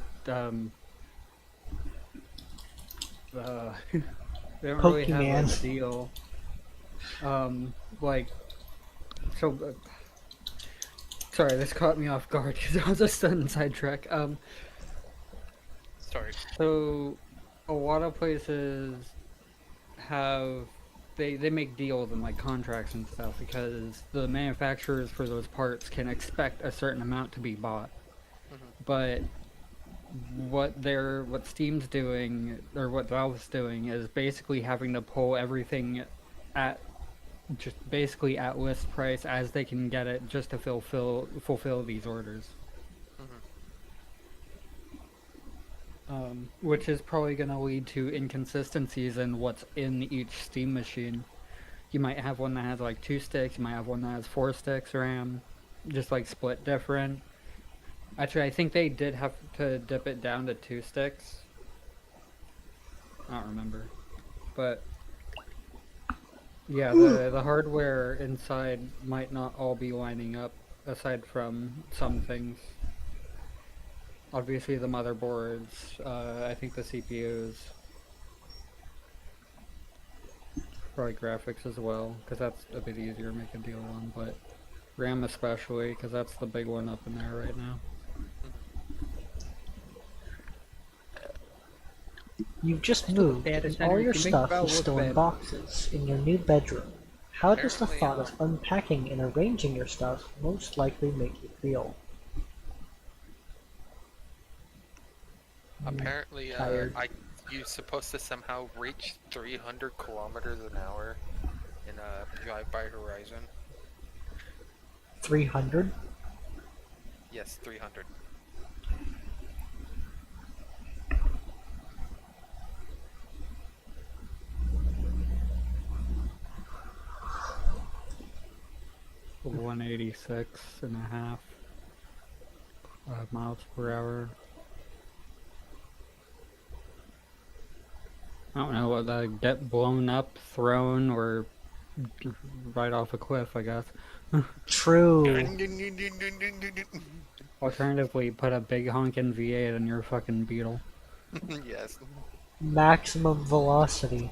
they don't really have a Pokemon. deal. Like so. Sorry, this caught me off guard because I was a sudden sidetrack. Sorry. So a lot of places have they make deals and like contracts and stuff because the manufacturers for those parts can expect a certain amount to be bought. Hmm. But what Steam's doing or what Valve's doing is basically having to pull everything at just basically at list price as they can get it just to fulfill these orders. Hmm. Which is probably going to lead to inconsistencies in what's in each Steam machine. You might have one that has like 2 sticks, you might have one that has 4 sticks RAM, just like split different. Actually, I think they did have to dip it down to 2 sticks. I don't remember. But yeah, the hardware inside might not all be lining up aside from some things. Obviously, the motherboards, I think the CPUs, probably graphics as well, because that's a bit easier to make a deal on, but RAM especially, because that's the big one up in there right now. You've just Still the moved, data and center, all you your can make stuff Val is look still in better. boxes in your new bedroom. How does the Apparently, thought of unpacking and arranging your stuff most likely make you feel? apparently, Tired. you're supposed to somehow reach 300 kilometers an hour in a drive-by horizon. 300? Yes, 300. 186.5 miles per hour. I don't know what that get blown up, thrown, or right off a cliff, I guess. True. Alternatively, put a big honkin' V8 on your fucking Beetle. Yes. Maximum velocity.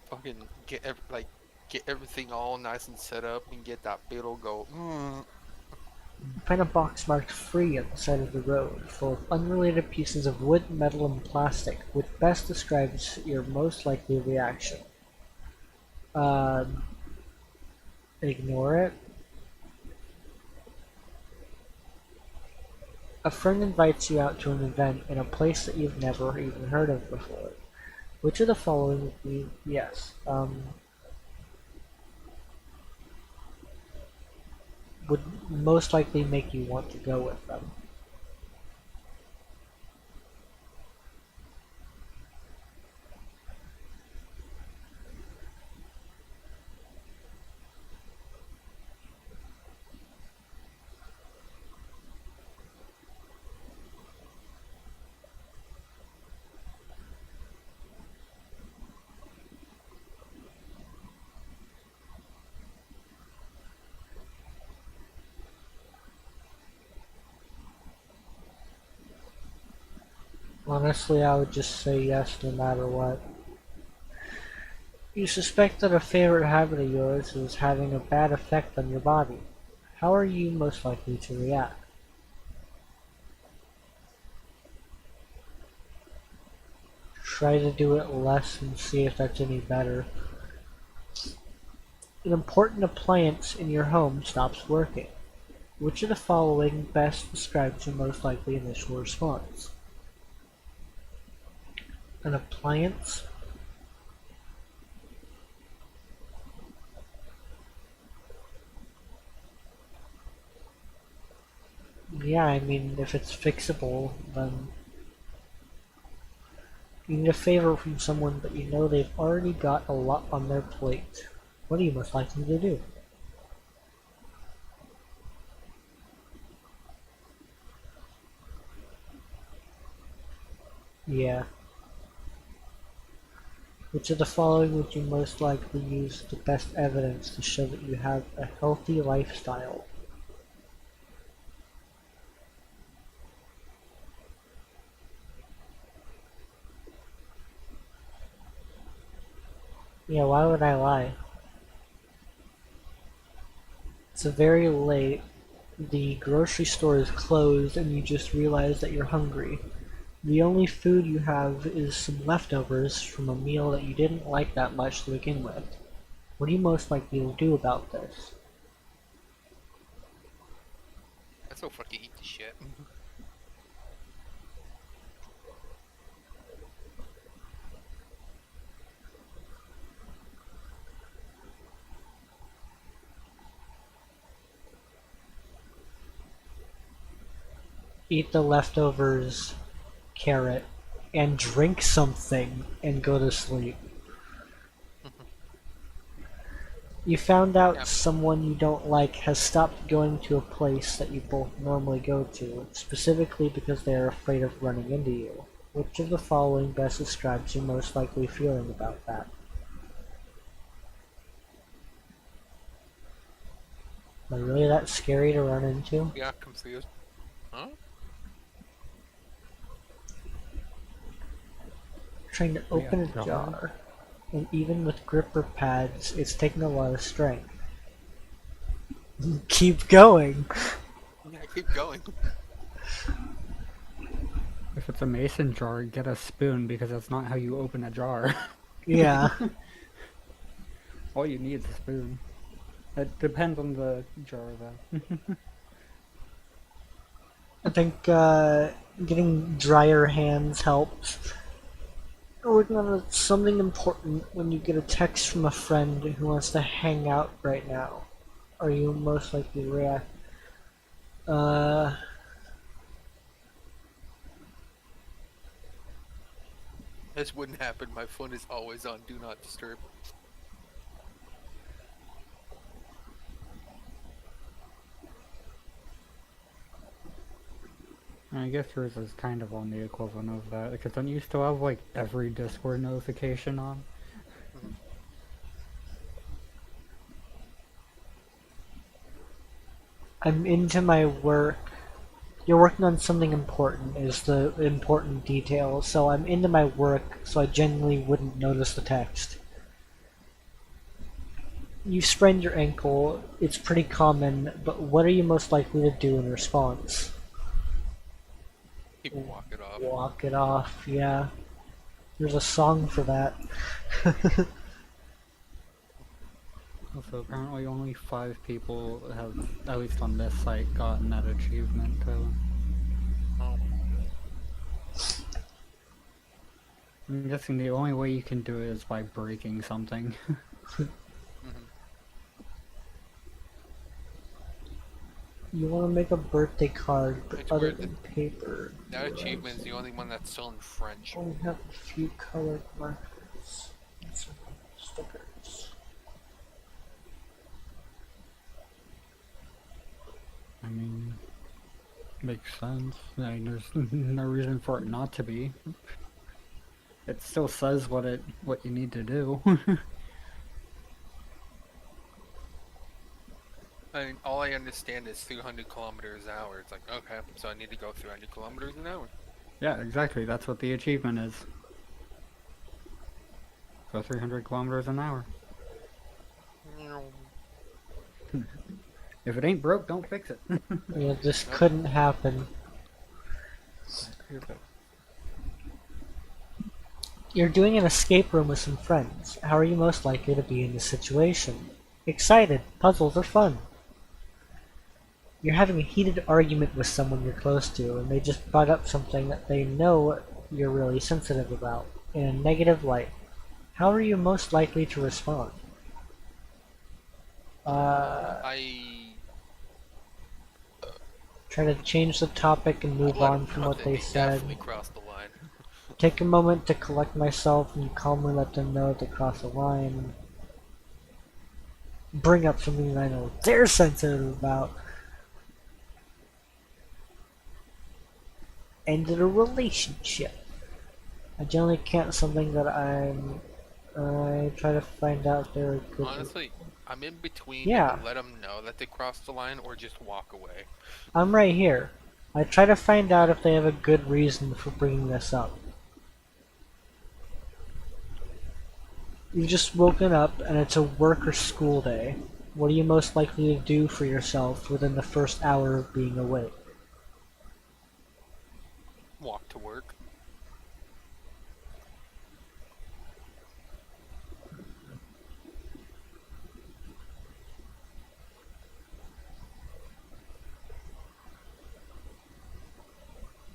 Fucking get everything all nice and set up and get that beetle go. Find a box marked free at the side of the road, full of unrelated pieces of wood, metal, and plastic, which best describes your most likely reaction. Um, Ignore it. A friend invites you out to an event in a place that you've never even heard of before. Which of the following would be yes? Would most likely make you want to go with them? Honestly, I would just say yes no matter what. You suspect that a favorite habit of yours is having a bad effect on your body. How are you most likely to react? Try to do it less and see if that's any better. An important appliance in your home stops working. Which of the following best describes your most likely initial response? An appliance? Yeah, I mean, if it's fixable, then you need a favor from someone, but you know they've already got a lot on their plate. What are you most likely to do? Yeah. Which of the following would you most likely use the best evidence to show that you have a healthy lifestyle? Yeah, why would I lie? It's very late. The grocery store is closed and you just realize that you're hungry. The only food you have is some leftovers from a meal that you didn't like that much to begin with. What are you most likely to do about this? That's so fucking eat the shit. Eat the leftovers, carrot, and drink something and go to sleep. You found out Yeah. someone you don't like has stopped going to a place that you both normally go to, specifically because they are afraid of running into you. Which of the following best describes your most likely feeling about that? Am I really that scary to run into? Yeah, confused. Huh? Trying to Yeah, open a jar. jar, and even with gripper pads, it's taking a lot of strength. Keep going! Yeah, keep going. If it's a mason jar, get a spoon because that's not how you open a jar. Yeah. All you need is a spoon. It depends on the jar, though. I think getting drier hands helps. Working on something important when you get a text from a friend who wants to hang out right now. Are you most likely to react? Uh, This wouldn't happen. My phone is always on Do Not Disturb. I guess yours is kind of on the equivalent of that, because don't you still have like every Discord notification on? Mhm. I'm into my work. You're working on something important is the important detail, so I'm into my work, so I genuinely wouldn't notice the text. You sprained your ankle, it's pretty common, but what are you most likely to do in response? People walk it off. Walk it off, yeah. There's a song for that. Also, apparently only 5 people have, at least on this site, gotten that achievement, so... Oh. I'm guessing the only way you can do it is by breaking something. Mhm. You want to make a birthday card, but It's other weird than paper, that you achievement is the only one that's still in French. only have a few colored markers and some stickers. I mean, makes sense. I mean, there's no reason for it not to be. It still says what you need to do. I mean, all I understand is 300 kilometers an hour. It's like, okay, so I need to go 300 kilometers an hour. Yeah, exactly. That's what the achievement is. Go 300 kilometers an hour. If it ain't broke, don't fix it. Yeah, this Nope. couldn't happen. You're doing an escape room with some friends. How are you most likely to be in this situation? Excited. Puzzles are fun. You're having a heated argument with someone you're close to, and they just brought up something that they know you're really sensitive about, in a negative light. How are you most likely to respond? I Try to change the topic and move let on them from know what that they they definitely said. crossed the line. Take a moment to collect myself and calmly let them know to cross the line. Bring up something that I know they're sensitive about. Ended a relationship. I generally can't something that I try to find out they're good. Honestly, I'm in between Yeah, let them know that they crossed the line or just walk away. I'm right here. I try to find out if they have a good reason for bringing this up. You've just woken up and it's a work or school day. What are you most likely to do for yourself within the first hour of being awake? Walk to work.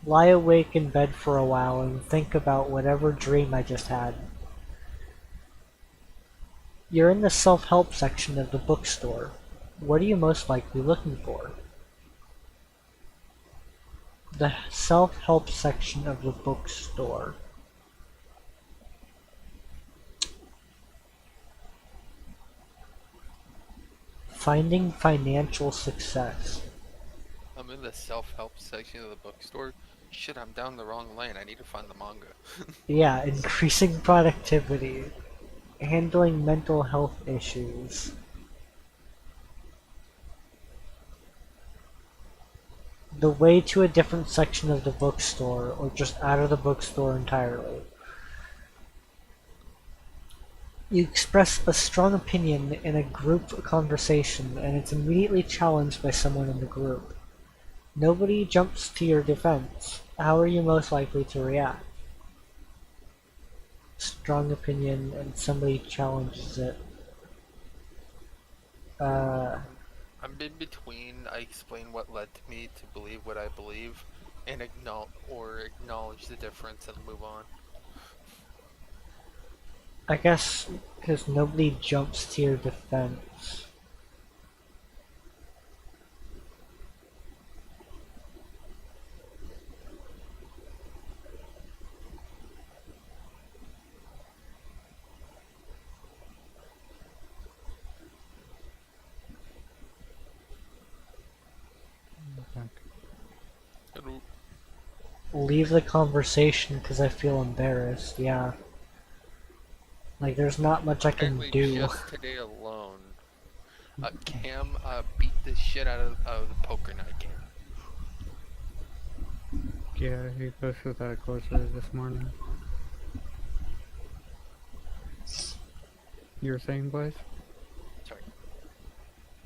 Lie awake in bed for a while and think about whatever dream I just had. You're in the self-help section of the bookstore. What are you most likely looking for? The self-help section of the bookstore. Finding financial success. I'm in the self-help section of the bookstore. Shit, I'm down the wrong lane. I need to find the manga. Yeah, increasing productivity. Handling mental health issues. The way to a different section of the bookstore, or just out of the bookstore entirely. You express a strong opinion in a group conversation, and it's immediately challenged by someone in the group. Nobody jumps to your defense. How are you most likely to react? Strong opinion, and somebody challenges it. Uh, I'm in between. I explain what led to me to believe what I believe, and acknowledge the difference and move on. I guess because nobody jumps to your defense. Leave the conversation because I feel embarrassed, yeah. Like, there's not much I can Apparently, do. just today alone, Cam beat the shit out of the poker night game. Yeah, he posted that closer this morning. You were saying, Blaze? Sorry.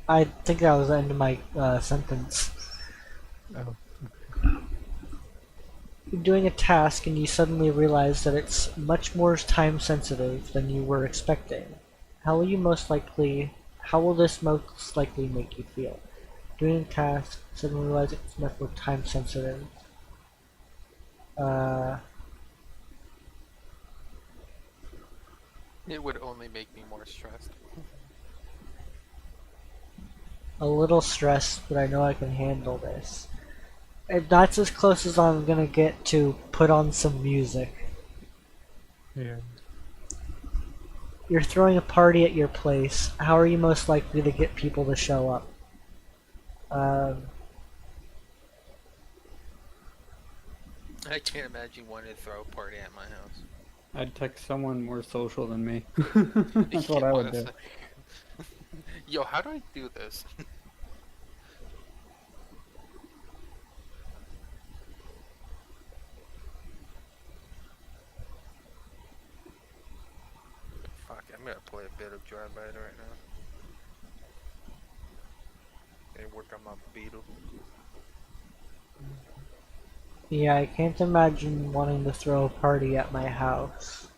I think that was the end of my sentence. Oh. You're doing a task and you suddenly realize that it's much more time sensitive than you were expecting. How will this most likely make you feel? Doing a task, suddenly realize it's much more time sensitive. Uh, It would only make me more stressed. a little stressed, but I know I can handle this. And that's as close as I'm gonna get to put on some music. Yeah. You're throwing a party at your place. How are you most likely to get people to show up? Um, I can't imagine wanting to throw a party at my house. I'd text someone more social than me. That's what Yeah, I would do. honestly. Yo, how do I do this? Fuck, I'm gonna play a bit of Dry Bite right now. And work on my beetle. yeah, I can't imagine wanting to throw a party at my house.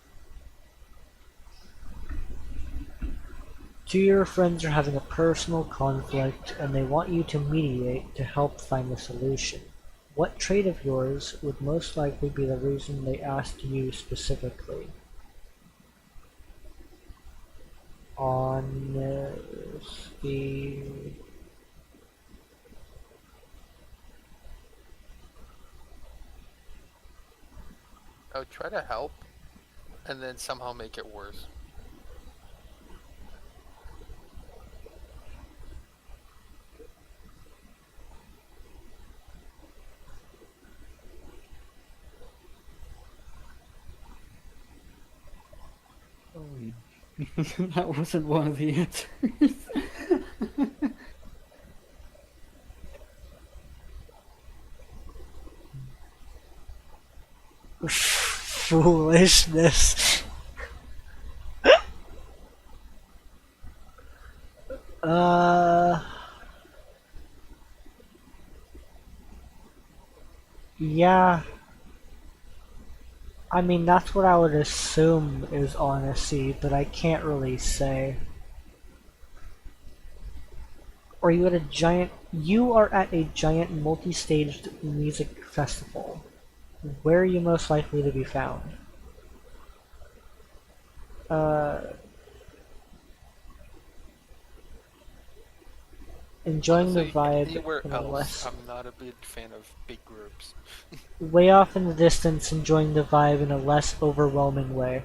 Two of your friends are having a personal conflict and they want you to mediate to help find a solution. What trait of yours would most likely be the reason they asked you specifically? Honesty. I would try to help, and then somehow make it worse. That wasn't one of the answers. Foolishness. Uh, yeah. I mean, that's what I would assume is honesty, but I can't really say. Or you are at a giant multi-staged music festival. Where are you most likely to be found? Uh, enjoying the Honestly, vibe anywhere in a else, less I'm not a big fan of big groups. way off in the distance, enjoying the vibe in a less overwhelming way.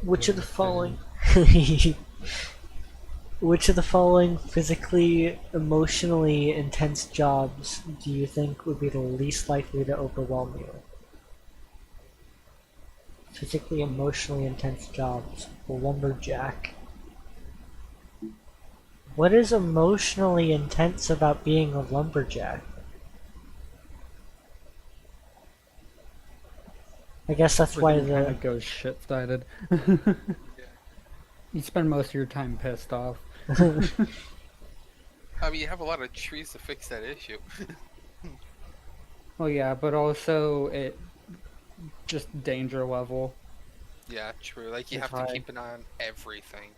Which of the Yeah, following? same. Which of the following physically, emotionally intense jobs do you think would be the least likely to overwhelm you? Physically, emotionally intense jobs. Lumberjack. What is emotionally intense about being a lumberjack? I guess that's why Everything kind the of goes shit-sided. Yeah. You spend most of your time pissed off. I mean, you have a lot of trees to fix that issue. Well, yeah, but also it just danger level Yeah, true. Like, you is have to high. keep an eye on everything.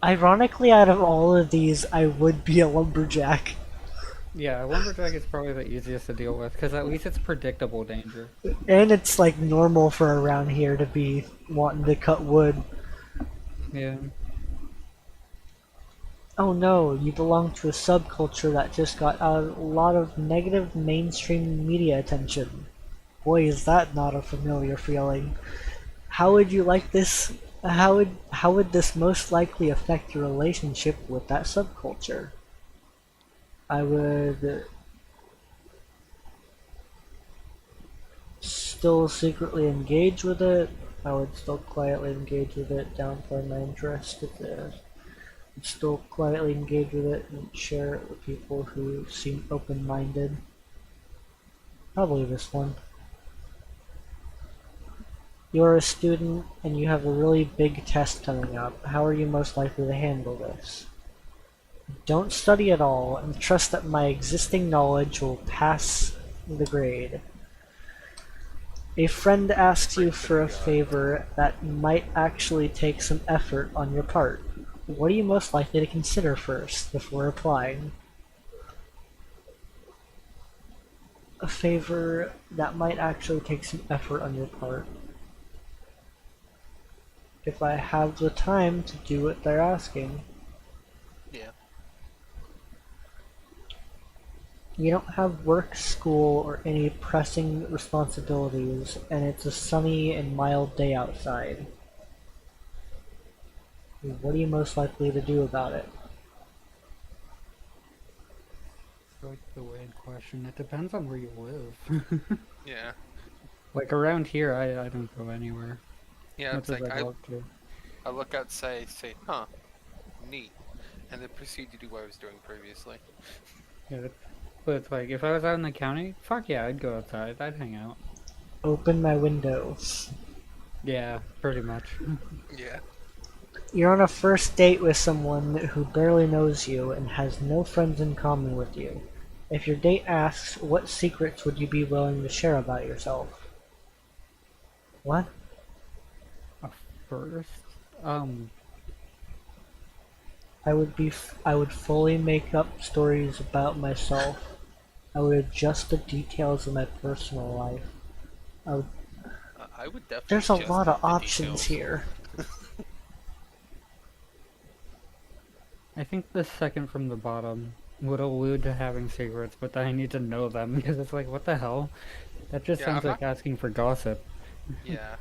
ironically out of all of these, I would be a lumberjack. Yeah, lumberjack is probably the easiest to deal with because at least it's predictable danger. And it's like normal for around here to be wanting to cut wood. Yeah. Oh no, you belong to a subculture that just got a lot of negative mainstream media attention. Boy, is that not a familiar feeling. How would you like this? How would this most likely affect your relationship with that subculture? I would still secretly engage with it. I would still quietly engage with it, downplay my interest. Still quietly engage with it and share it with people who seem open-minded. Probably this one. You're a student and you have a really big test coming up. How are you most likely to handle this? Don't study at all and trust that my existing knowledge will pass the grade. A friend asks you Pretty for a chaotic. favor that might actually take some effort on your part. What are you most likely to consider first before applying? A favor that might actually take some effort on your part. If I have the time to do what they're asking. Yeah. You don't have work, school, or any pressing responsibilities, and it's a sunny and mild day outside. What are you most likely to do about it? I like the weird question. It depends on where you live. Yeah. Like around here, I don't go anywhere. Yeah, Much it's as like I'd love to. I look outside, say, huh, neat, and then proceed to do what I was doing previously. Yeah, but it's like if I was out in the county, fuck yeah, I'd go outside. I'd hang out. Open my windows. Yeah, pretty much. Yeah. You're on a first date with someone who barely knows you and has no friends in common with you. If your date asks, what secrets would you be willing to share about yourself? What? A first, um, I would fully make up stories about myself. I would adjust the details of my personal life. I would, I would definitely there's a adjust lot of the options details. here. I think the second from the bottom would allude to having secrets, but then I need to know them because it's like, what the hell? That just Yeah, sounds I'm not. like asking for gossip. Yeah.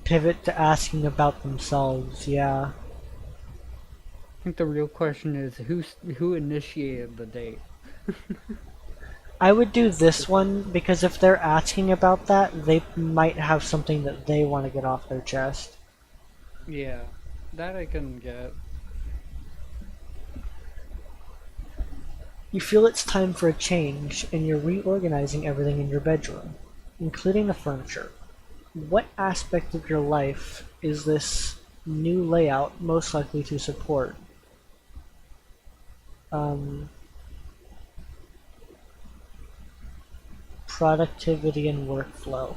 Pivot to asking about themselves, yeah. I think the real question is who initiated the date. I would do this one because if they're asking about that, they might have something that they want to get off their chest. Yeah, that I can get. You feel it's time for a change, and you're reorganizing everything in your bedroom. including the furniture. What aspect of your life is this new layout most likely to support? Um, Productivity and workflow.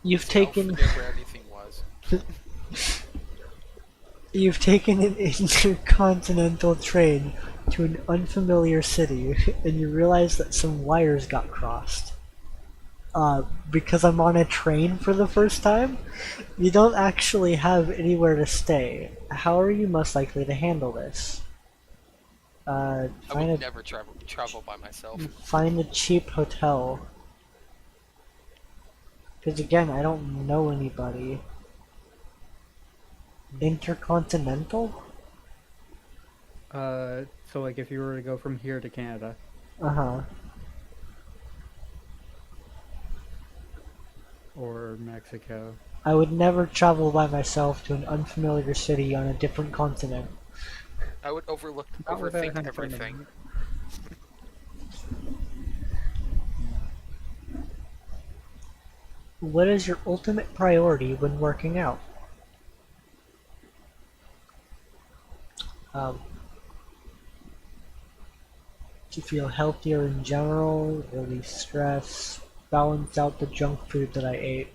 You've See, I'll taken forget where anything was. you've taken an intercontinental train to an unfamiliar city, and you realize that some wires got crossed. Because I'm on a train for the first time, you don't actually have anywhere to stay. How are you most likely to handle this? I Find would a never travel by myself. find a cheap hotel. Because again, I don't know anybody. Intercontinental? So like if you were to go from here to Canada, Uh-huh. or Mexico. I would never travel by myself to an unfamiliar city on a different continent. I would Not without overthink having everything. What is your ultimate priority when working out? Um, to feel healthier in general, release stress, balance out the junk food that I ate.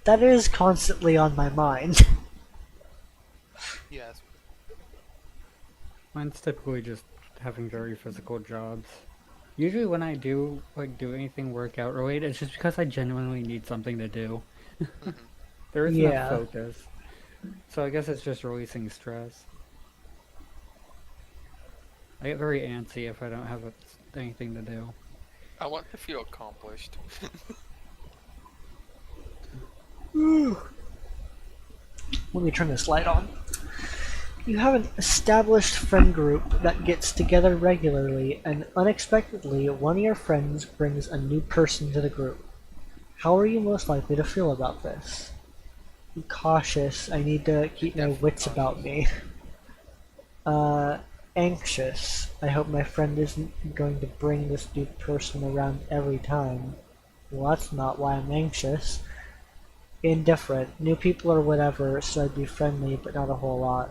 That is constantly on my mind. Yes. Mine's typically just having very physical jobs. Usually when I do do anything workout related, it's just because I genuinely need something to do. Hmm. There is enough Yeah. focus. So I guess it's just releasing stress. I get very antsy if I don't have anything to do. I want to feel accomplished. Let me turn this light on. You have an established friend group that gets together regularly, and unexpectedly, one of your friends brings a new person to the group. How are you most likely to feel about this? Be cautious. I need to keep my Definitely wits about cautious. me. Uh, Anxious. I hope my friend isn't going to bring this new person around every time. Well, that's not why I'm anxious. Indifferent. New people or whatever, so I'd be friendly, but not a whole lot.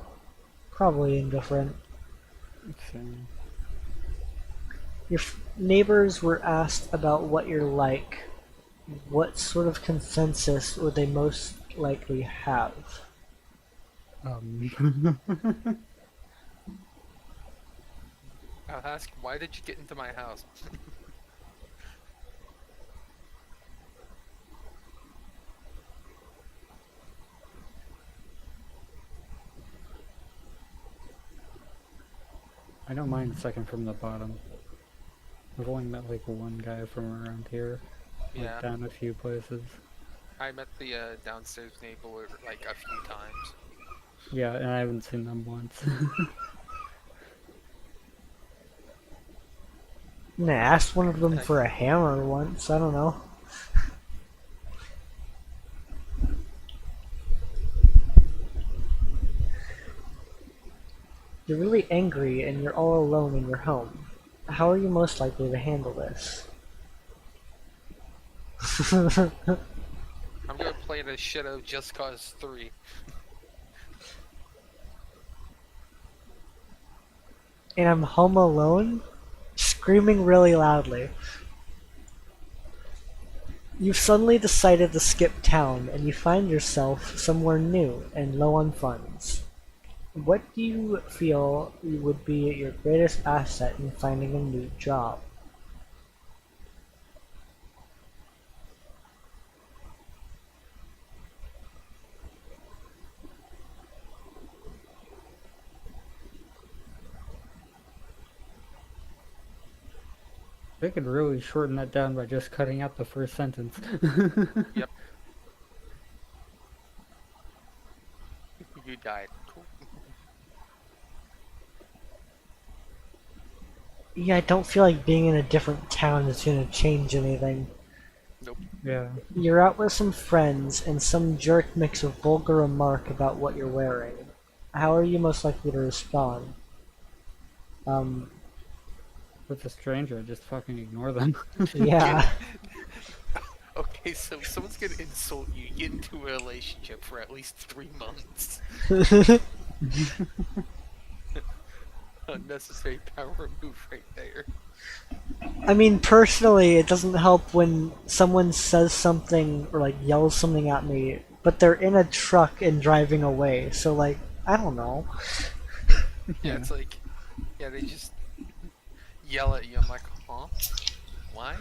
Probably indifferent. So, Your neighbors were asked about what you're like. What sort of consensus would they most likely have? um, I'll ask, why did you get into my house? I don't mind second from the bottom. I've only met like one guy from around here, like Yeah, down a few places. I met the downstairs neighbor like a few times. Yeah, and I haven't seen them once. I asked one of them And I, for a hammer once. I don't know. You're really angry and you're all alone in your home. How are you most likely to handle this? I'm gonna play the shit out of Just Cause 3. And I'm home alone, screaming really loudly. You've suddenly decided to skip town and you find yourself somewhere new and low on funds. What do you feel would be your greatest asset in finding a new job? They could really shorten that down by just cutting out the first sentence. Yep, you died. Cool. Yeah, I don't feel like being in a different town is gonna change anything. Nope. Yeah. You're out with some friends and some jerk makes a vulgar remark about what you're wearing. How are you most likely to respond? Um, With a stranger, just fucking ignore them. yeah. Okay, so someone's gonna insult you, get into a relationship for at least 3 months. Unnecessary power move right there. I mean, personally, it doesn't help when someone says something or like yells something at me, but they're in a truck and driving away. So like, I don't know. Yeah, Yeah. it's like, yeah, they just yell at you. I'm like, huh? Why?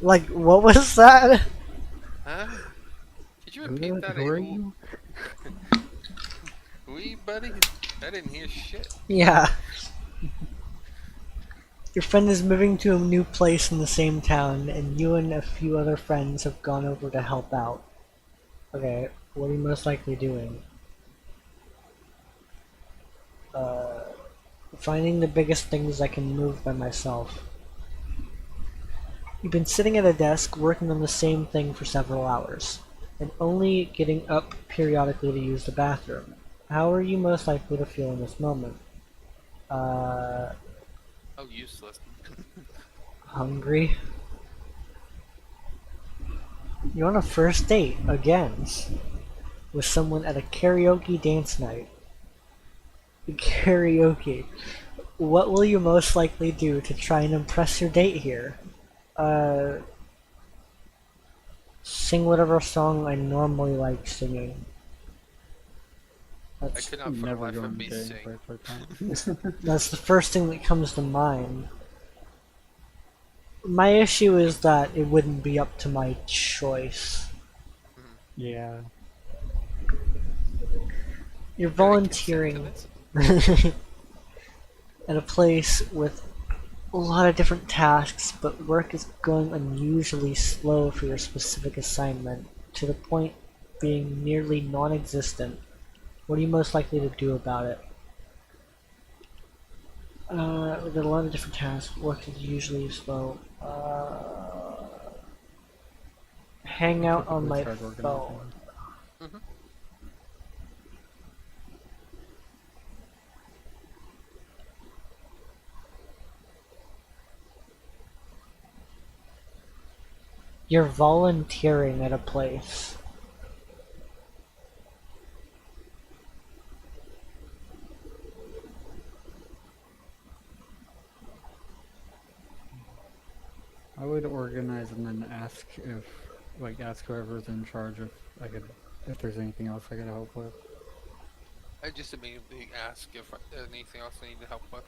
Like, what was that? Huh? Could you repeat that? Who are you? Who are you, buddy? I didn't hear shit. Yeah. Your friend is moving to a new place in the same town, and you and a few other friends have gone over to help out. Okay, what are you most likely doing? Uh, Finding the biggest things I can move by myself. You've been sitting at a desk working on the same thing for several hours, and only getting up periodically to use the bathroom. How are you most likely to feel in this moment? Uh, Oh, useless. Hungry? You're on a first date, again, with someone at a karaoke dance night. Karaoke. What will you most likely do to try and impress your date here? Uh, Sing whatever song I normally like singing. I That's could not for the Never life go of on a me date sing. with like that. that's the first thing that comes to mind. My issue is that it wouldn't be up to my choice. Mhm. Yeah. You're Can I consent to volunteering this? at a place with a lot of different tasks, but work is going unusually slow for your specific assignment, to the point being nearly non-existent. What are you most likely to do about it? We got a lot of different tasks. Work is usually slow. Hang I out on typically my start phone. organizing. Hmm. You're volunteering at a place. I would organize and then ask if, like, ask whoever's in charge if there's anything else I could help with. I just immediately ask if anything else I need help with.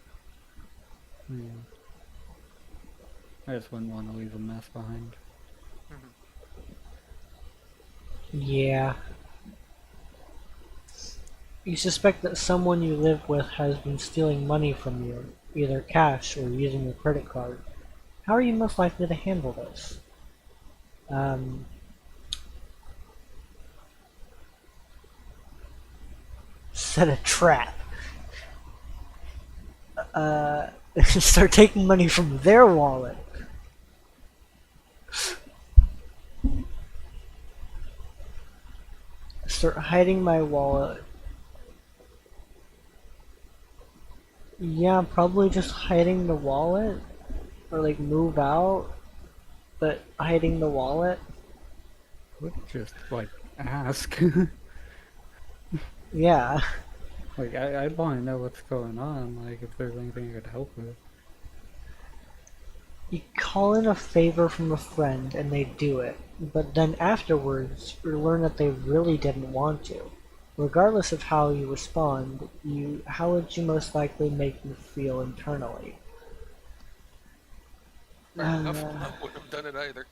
Yeah. I just wouldn't want to leave a mess behind. Hmm. Yeah. You suspect that someone you live with has been stealing money from you, either cash or using your credit card. How are you most likely to handle this? Um, Set a trap. Uh, Start taking money from their wallet. Start hiding my wallet. Yeah, probably just hiding the wallet. Or like move out, but hiding the wallet. I would just, like, ask. Yeah. Like, I'd want to know what's going on, like, if there's anything I could help with. You call in a favor from a friend and they do it, but then afterwards you learn that they really didn't want to. Regardless of how you respond, how would you most likely make you feel internally? Fair enough. Uh, I wouldn't have done it either.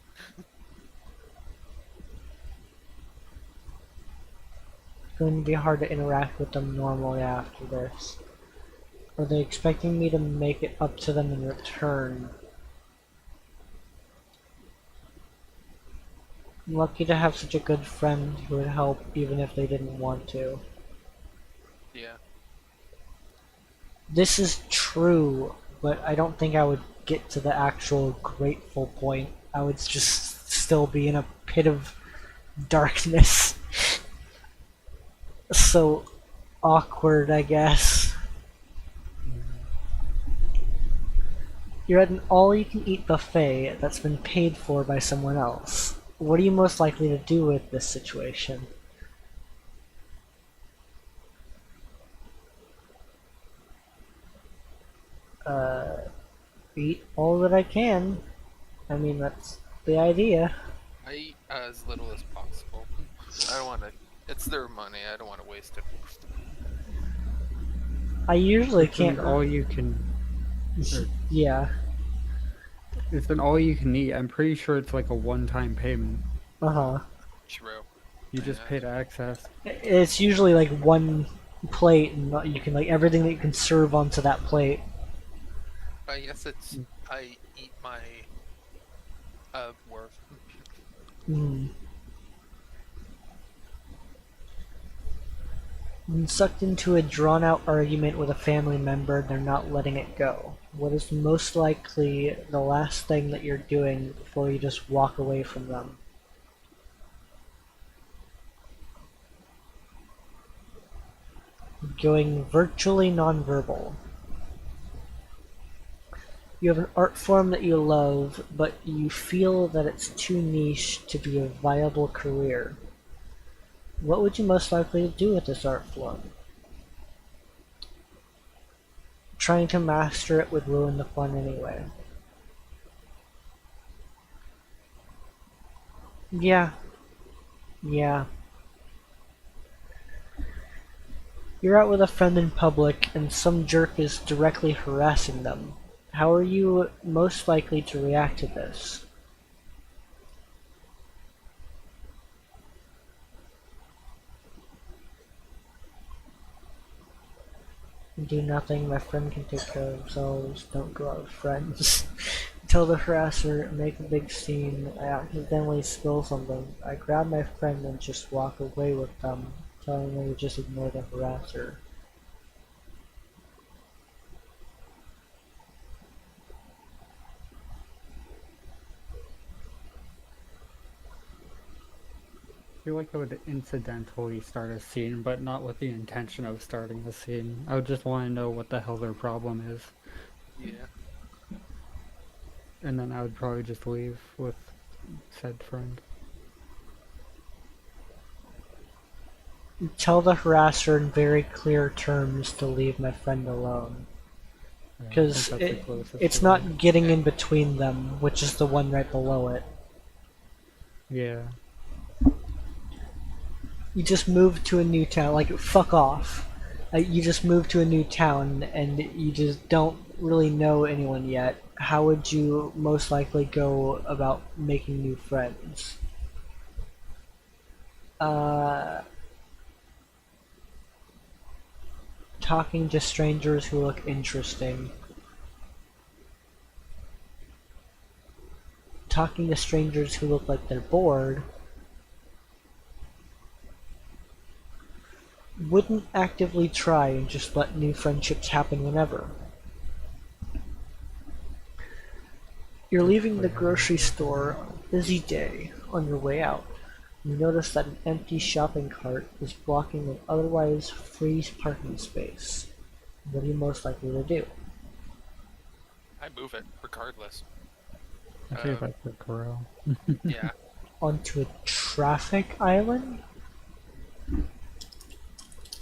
it's going to be hard to interact with them normally after this. Are they expecting me to make it up to them in return? I'm lucky to have such a good friend who would help even if they didn't want to. Yeah. This is true, but I don't think I would get to the actual grateful point. I would just still be in a pit of darkness. So awkward, I guess. You're at an all-you-can-eat buffet that's been paid for by someone else. what are you most likely to do with this situation? Uh, eat all that I can. I mean, that's the idea. I eat as little as possible. I don't want to. It's their money. I don't want to waste it. I usually It's an can't. all you can, or Yeah. it's an all you can eat. I'm pretty sure it's like a one-time payment. Uh huh. True. You just Yeah. pay to access. It's usually like one plate, and you can like everything that you can serve onto that plate. I guess it's. I eat my worth. Mm. When sucked into a drawn-out argument with a family member, they're not letting it go. What is most likely the last thing that you're doing before you just walk away from them? Going virtually nonverbal. You have an art form that you love, but you feel that it's too niche to be a viable career. What would you most likely do with this art form? Trying to master it would ruin the fun anyway. Yeah, yeah. You're out with a friend in public and some jerk is directly harassing them. How are you most likely to react to this? Do nothing, my friend can take care of themselves, don't go out with friends. Tell the harasser, make a big scene, I accidentally spill something. I grab my friend and just walk away with them, telling them to just ignore the harasser. I feel like I would incidentally start a scene, but not with the intention of starting a scene. I would just want to know what the hell their problem is. Yeah. And then I would probably just leave with said friend. Tell the harasser in very clear terms to leave my friend alone. Yeah, I think Because that's the closest it's way. not getting in between them, which is the one right below it. Yeah. You just moved to a new town, like, fuck off. You just moved to a new town and you just don't really know anyone yet. How would you most likely go about making new friends? Uh, Talking to strangers who look interesting. Talking to strangers who look like they're bored. Wouldn't actively try and just let new friendships happen whenever. You're leaving the grocery store on a busy day on your way out. You notice that an empty shopping cart is blocking an otherwise free parking space. What are you most likely to do? I move it regardless. I think that's the corral. Yeah. Onto a traffic island?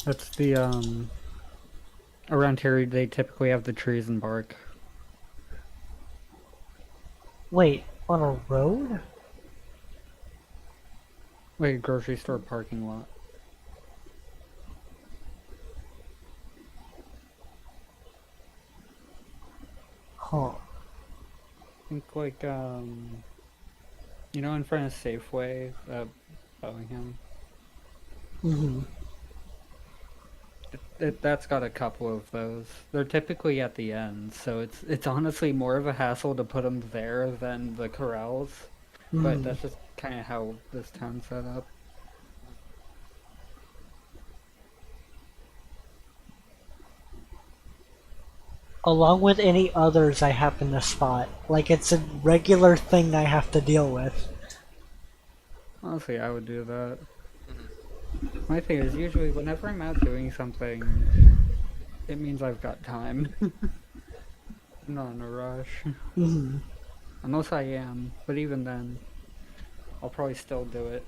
That's the, around here they typically have the trees and bark. Wait, on a road? Like a grocery store parking lot. Huh. Think like, you know, in front of Safeway, Bellingham. Mm-hmm. That's got a couple of those. They're typically at the end, so it's honestly more of a hassle to put them there than the corrals. But that's just kind of how this town's set up. Along with any others I happen to spot. Like it's a regular thing I have to deal with. Honestly, I would do that. Mhm. My thing is usually whenever I'm out doing something, it means I've got time. I'm not in a rush. Mm-hmm. Unless I am, but even then. I'll probably still do it.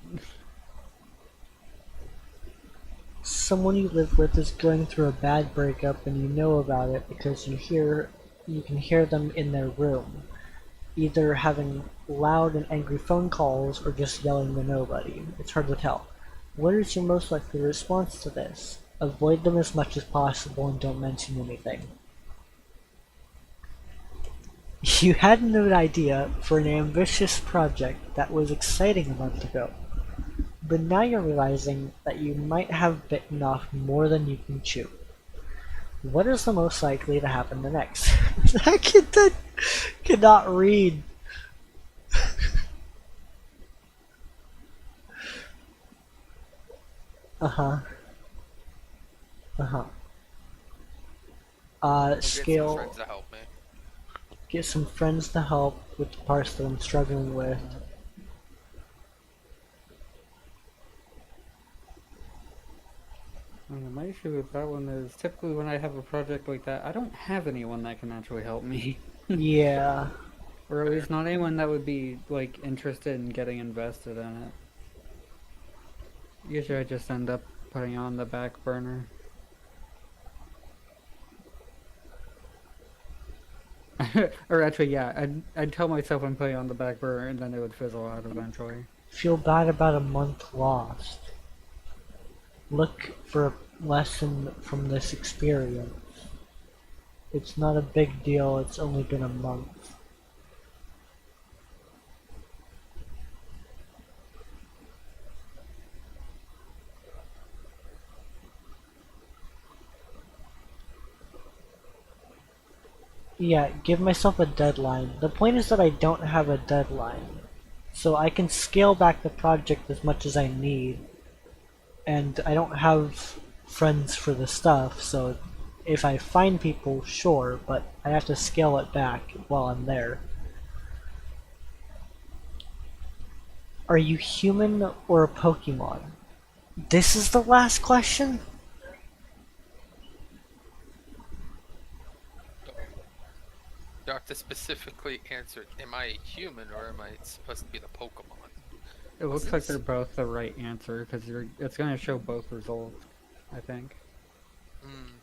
Someone you live with is going through a bad breakup and you know about it because you can hear them in their room, either having loud and angry phone calls or just yelling to nobody. It's hard to tell. What is your most likely response to this? Avoid them as much as possible and don't mention anything. You had an idea for an ambitious project that was exciting a month ago, but now you're realizing that you might have bitten off more than you can chew. What is the most likely to happen the next? That kid that cannot read. Uh-huh. Uh-huh. I'll get some Scale. friends to help me. Get some friends to help with the parts that I'm struggling with. My issue with that one is typically when I have a project like that, I don't have anyone that can actually help me. Yeah. Or at least not anyone that would be, like, interested in getting invested in it. Usually I just end up putting it on the back burner. Or actually, yeah, I'd tell myself I'm putting it on the back burner and then it would fizzle out eventually. Feel bad about a month lost. Look for a lesson from this experience. It's not a big deal, it's only been a month. Yeah, give myself a deadline. The point is that I don't have a deadline. So I can scale back the project as much as I need. And I don't have friends for the stuff, so if I find people, sure, but I have to scale it back while I'm there. Are you human or a Pokemon? This is the last question? You have to specifically answer, am I a human or am I supposed to be the Pokemon? It looks like they're both the right answer because it's going to show both results, I think. Hmm.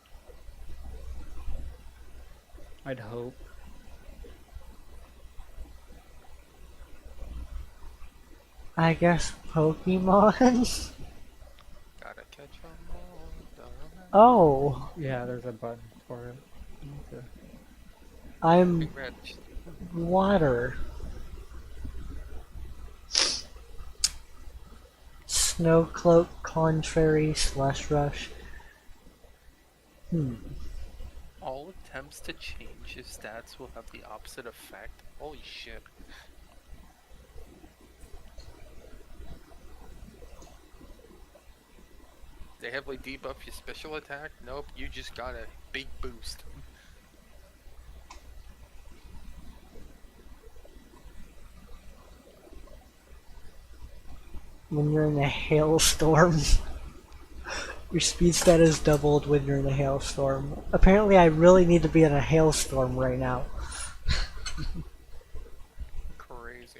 I'd hope. I guess Pokemon? Gotta catch 'em all. Oh, Yeah, there's a button for it. Okay. I'm Congrats. water. Snowcloak, Contrary, Slush Rush. All attempts to change his stats will have the opposite effect. Holy shit. They heavily debuff your special attack? Nope, you just got a big boost. When you're in a hailstorm. Your speed stat is doubled when you're in a hailstorm. Apparently I really need to be in a hailstorm right now. Crazy.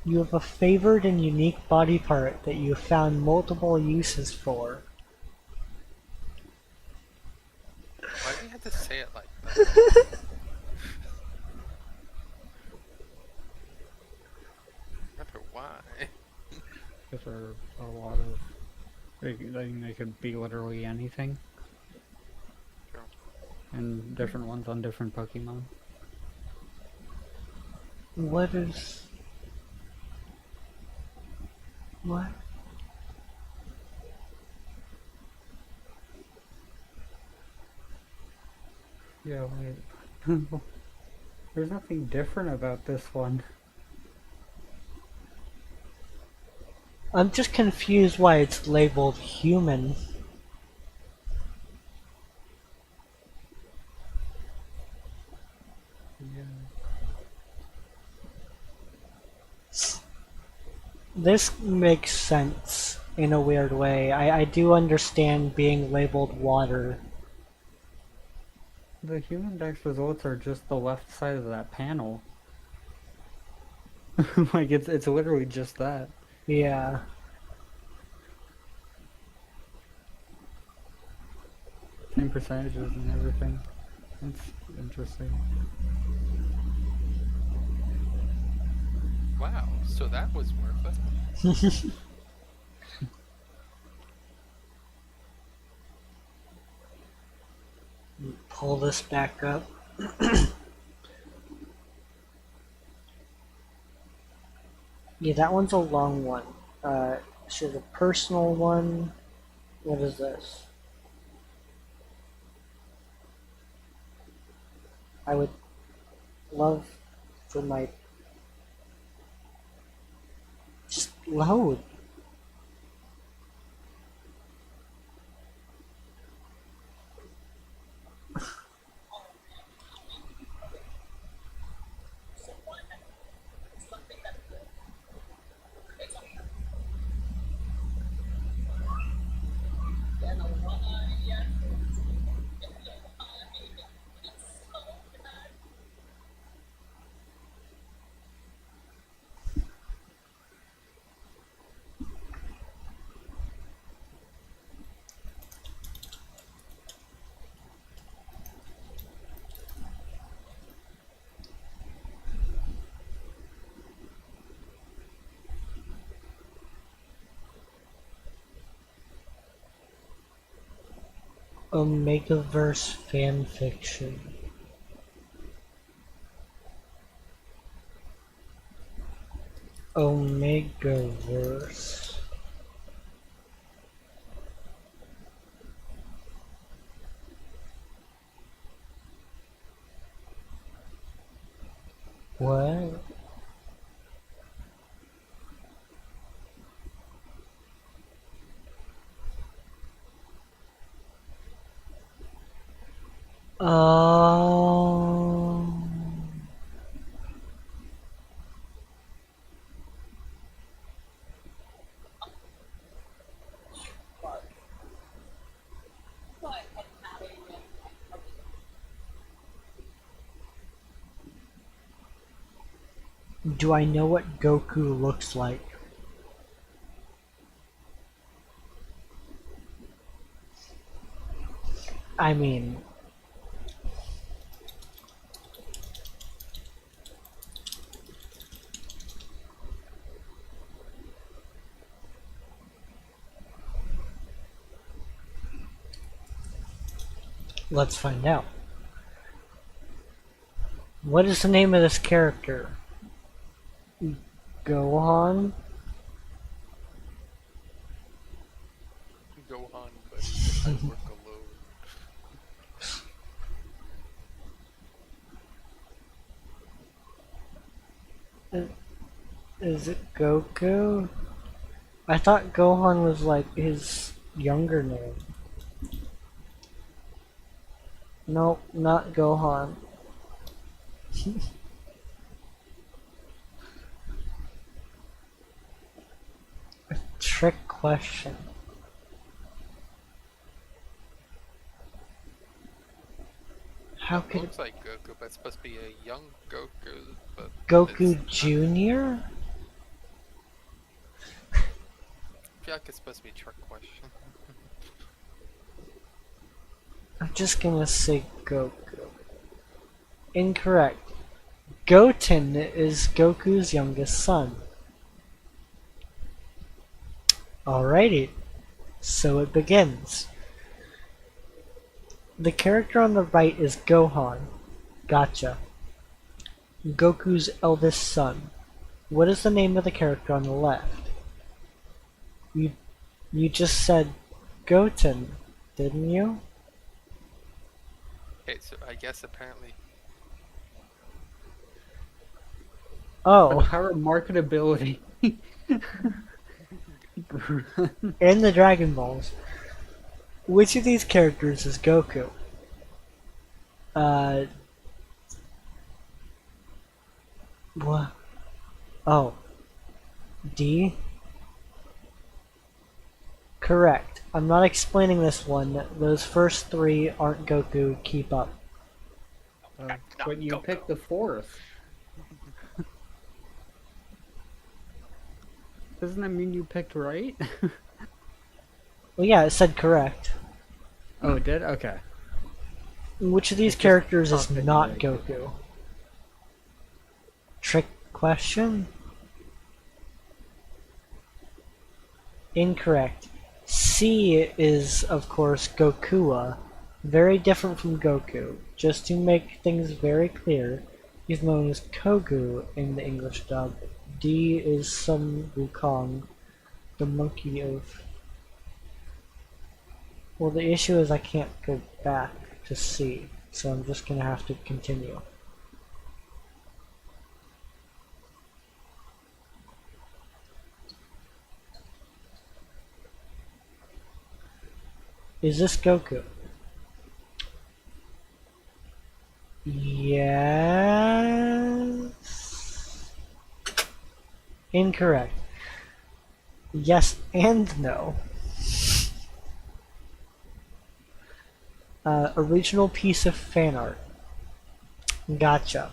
You have a favored and unique body part that you have found multiple uses for. Why do you have to say it like that? Wonder why. Because there are a lot of... They could be literally anything. True. And different ones on different Pokemon. What is... What? Yeah, wait. There's nothing different about this one. I'm just confused why it's labeled human. Yeah. This makes sense. in a weird way. I do understand being labeled water. The human dex results are just the left side of that panel. Like it's literally just that. Yeah. Same percentages and everything. It's interesting. Wow, so that was worth it. Pull this back up. Yeah, that one's a long one. Should a personal one. What is this? I would love for my just load. Omegaverse fanfiction. Omegaverse. What? Oh. Do I know what Goku looks like? I mean, let's find out. What is the name of this character? Gohan? Gohan, buddy. I work alone. Is it Goku? I thought Gohan was like his younger name. Nope, not Gohan. Trick question. How It could looks like Goku, but it's supposed to be a young Goku, but Goku it's not. Jr.? I feel like it's supposed to be a trick question. I'm just gonna say Goku. Incorrect. Goten is Goku's youngest son. Alrighty, so it begins. The character on the right is Gohan. Gotcha. Goku's eldest son. What is the name of the character on the left? You just said Goten, didn't you? Okay, so I guess apparently For the Oh, power of marketability. in the Dragon Balls. Which of these characters is Goku? Uh, what? Oh, D? Correct. I'm not explaining this one. Those first three aren't Goku. Keep up. Uh, No, but you go, picked go. the fourth. Doesn't that mean you picked right? Well, yeah, it said correct. Oh, it did? Okay. Which of these It's just characters is tough that you not did. Goku? Trick question? Incorrect. C is, of course, Gokua. Very different from Goku. Just to make things very clear, he's known as Kogu in the English dub. D is Sun Wukong, the monkey of... Well, the issue is I can't go back to C, so I'm just gonna have to continue. Is this Goku? Yes. Incorrect. Yes and no. Original piece of fan art. Gotcha.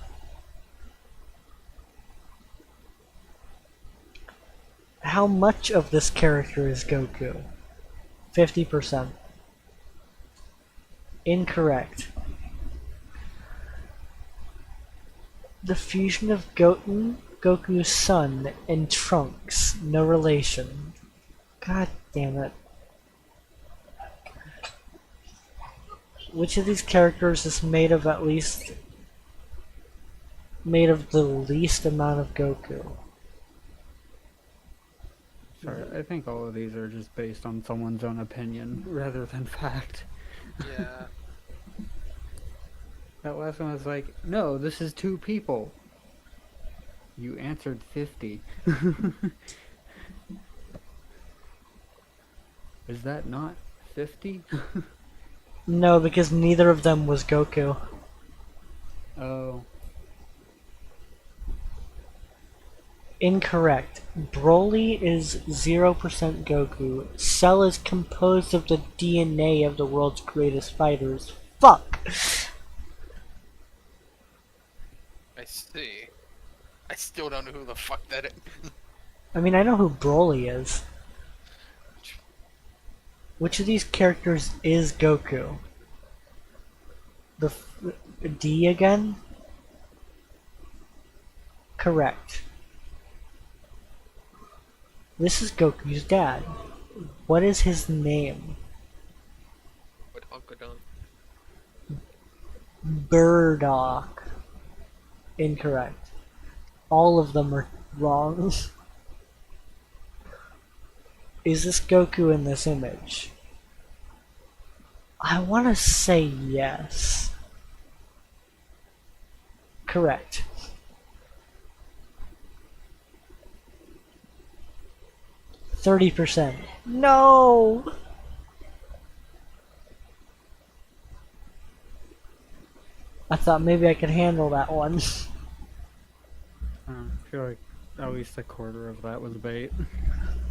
How much of this character is Goku? 50%. Incorrect. The fusion of Goten, Goku's son, and Trunks. No relation. God damn it. Which of these characters is made of the least amount of Goku? Sorry, I think all of these are just based on someone's own opinion rather than fact. Yeah. That last one was like, no, this is two people. You answered 50. Is that not 50? No, because neither of them was Goku. Oh. Incorrect. Broly is 0% Goku. Cell is composed of the DNA of the world's greatest fighters. Fuck! I see. I still don't know who the fuck that is. I mean, I know who Broly is. Which of these characters is Goku? D again? Correct. This is Goku's dad. What is his name? What Uncle Don? Burdock. Incorrect. All of them are wrong. Is this Goku in this image? I want to say yes. Correct. %. No! I thought maybe I could handle that one. I feel like at least a quarter of that was bait.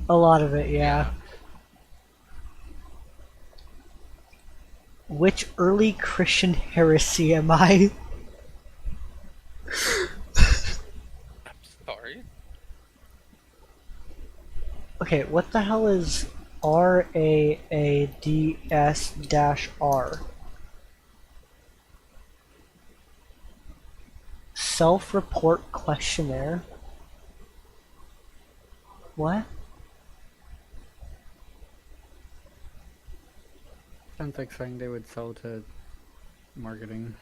A lot of it, yeah. Which early Christian heresy am I? I'm sorry. Okay, what the hell is RAADS-R? Self-report questionnaire? What? Sounds like something they would sell to marketing.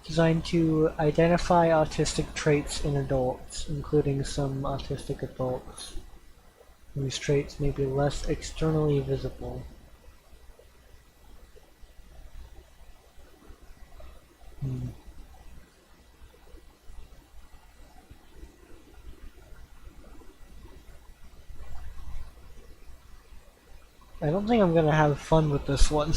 Designed to identify autistic traits in adults, including some autistic adults. These traits may be less externally visible. I don't think I'm gonna have fun with this one.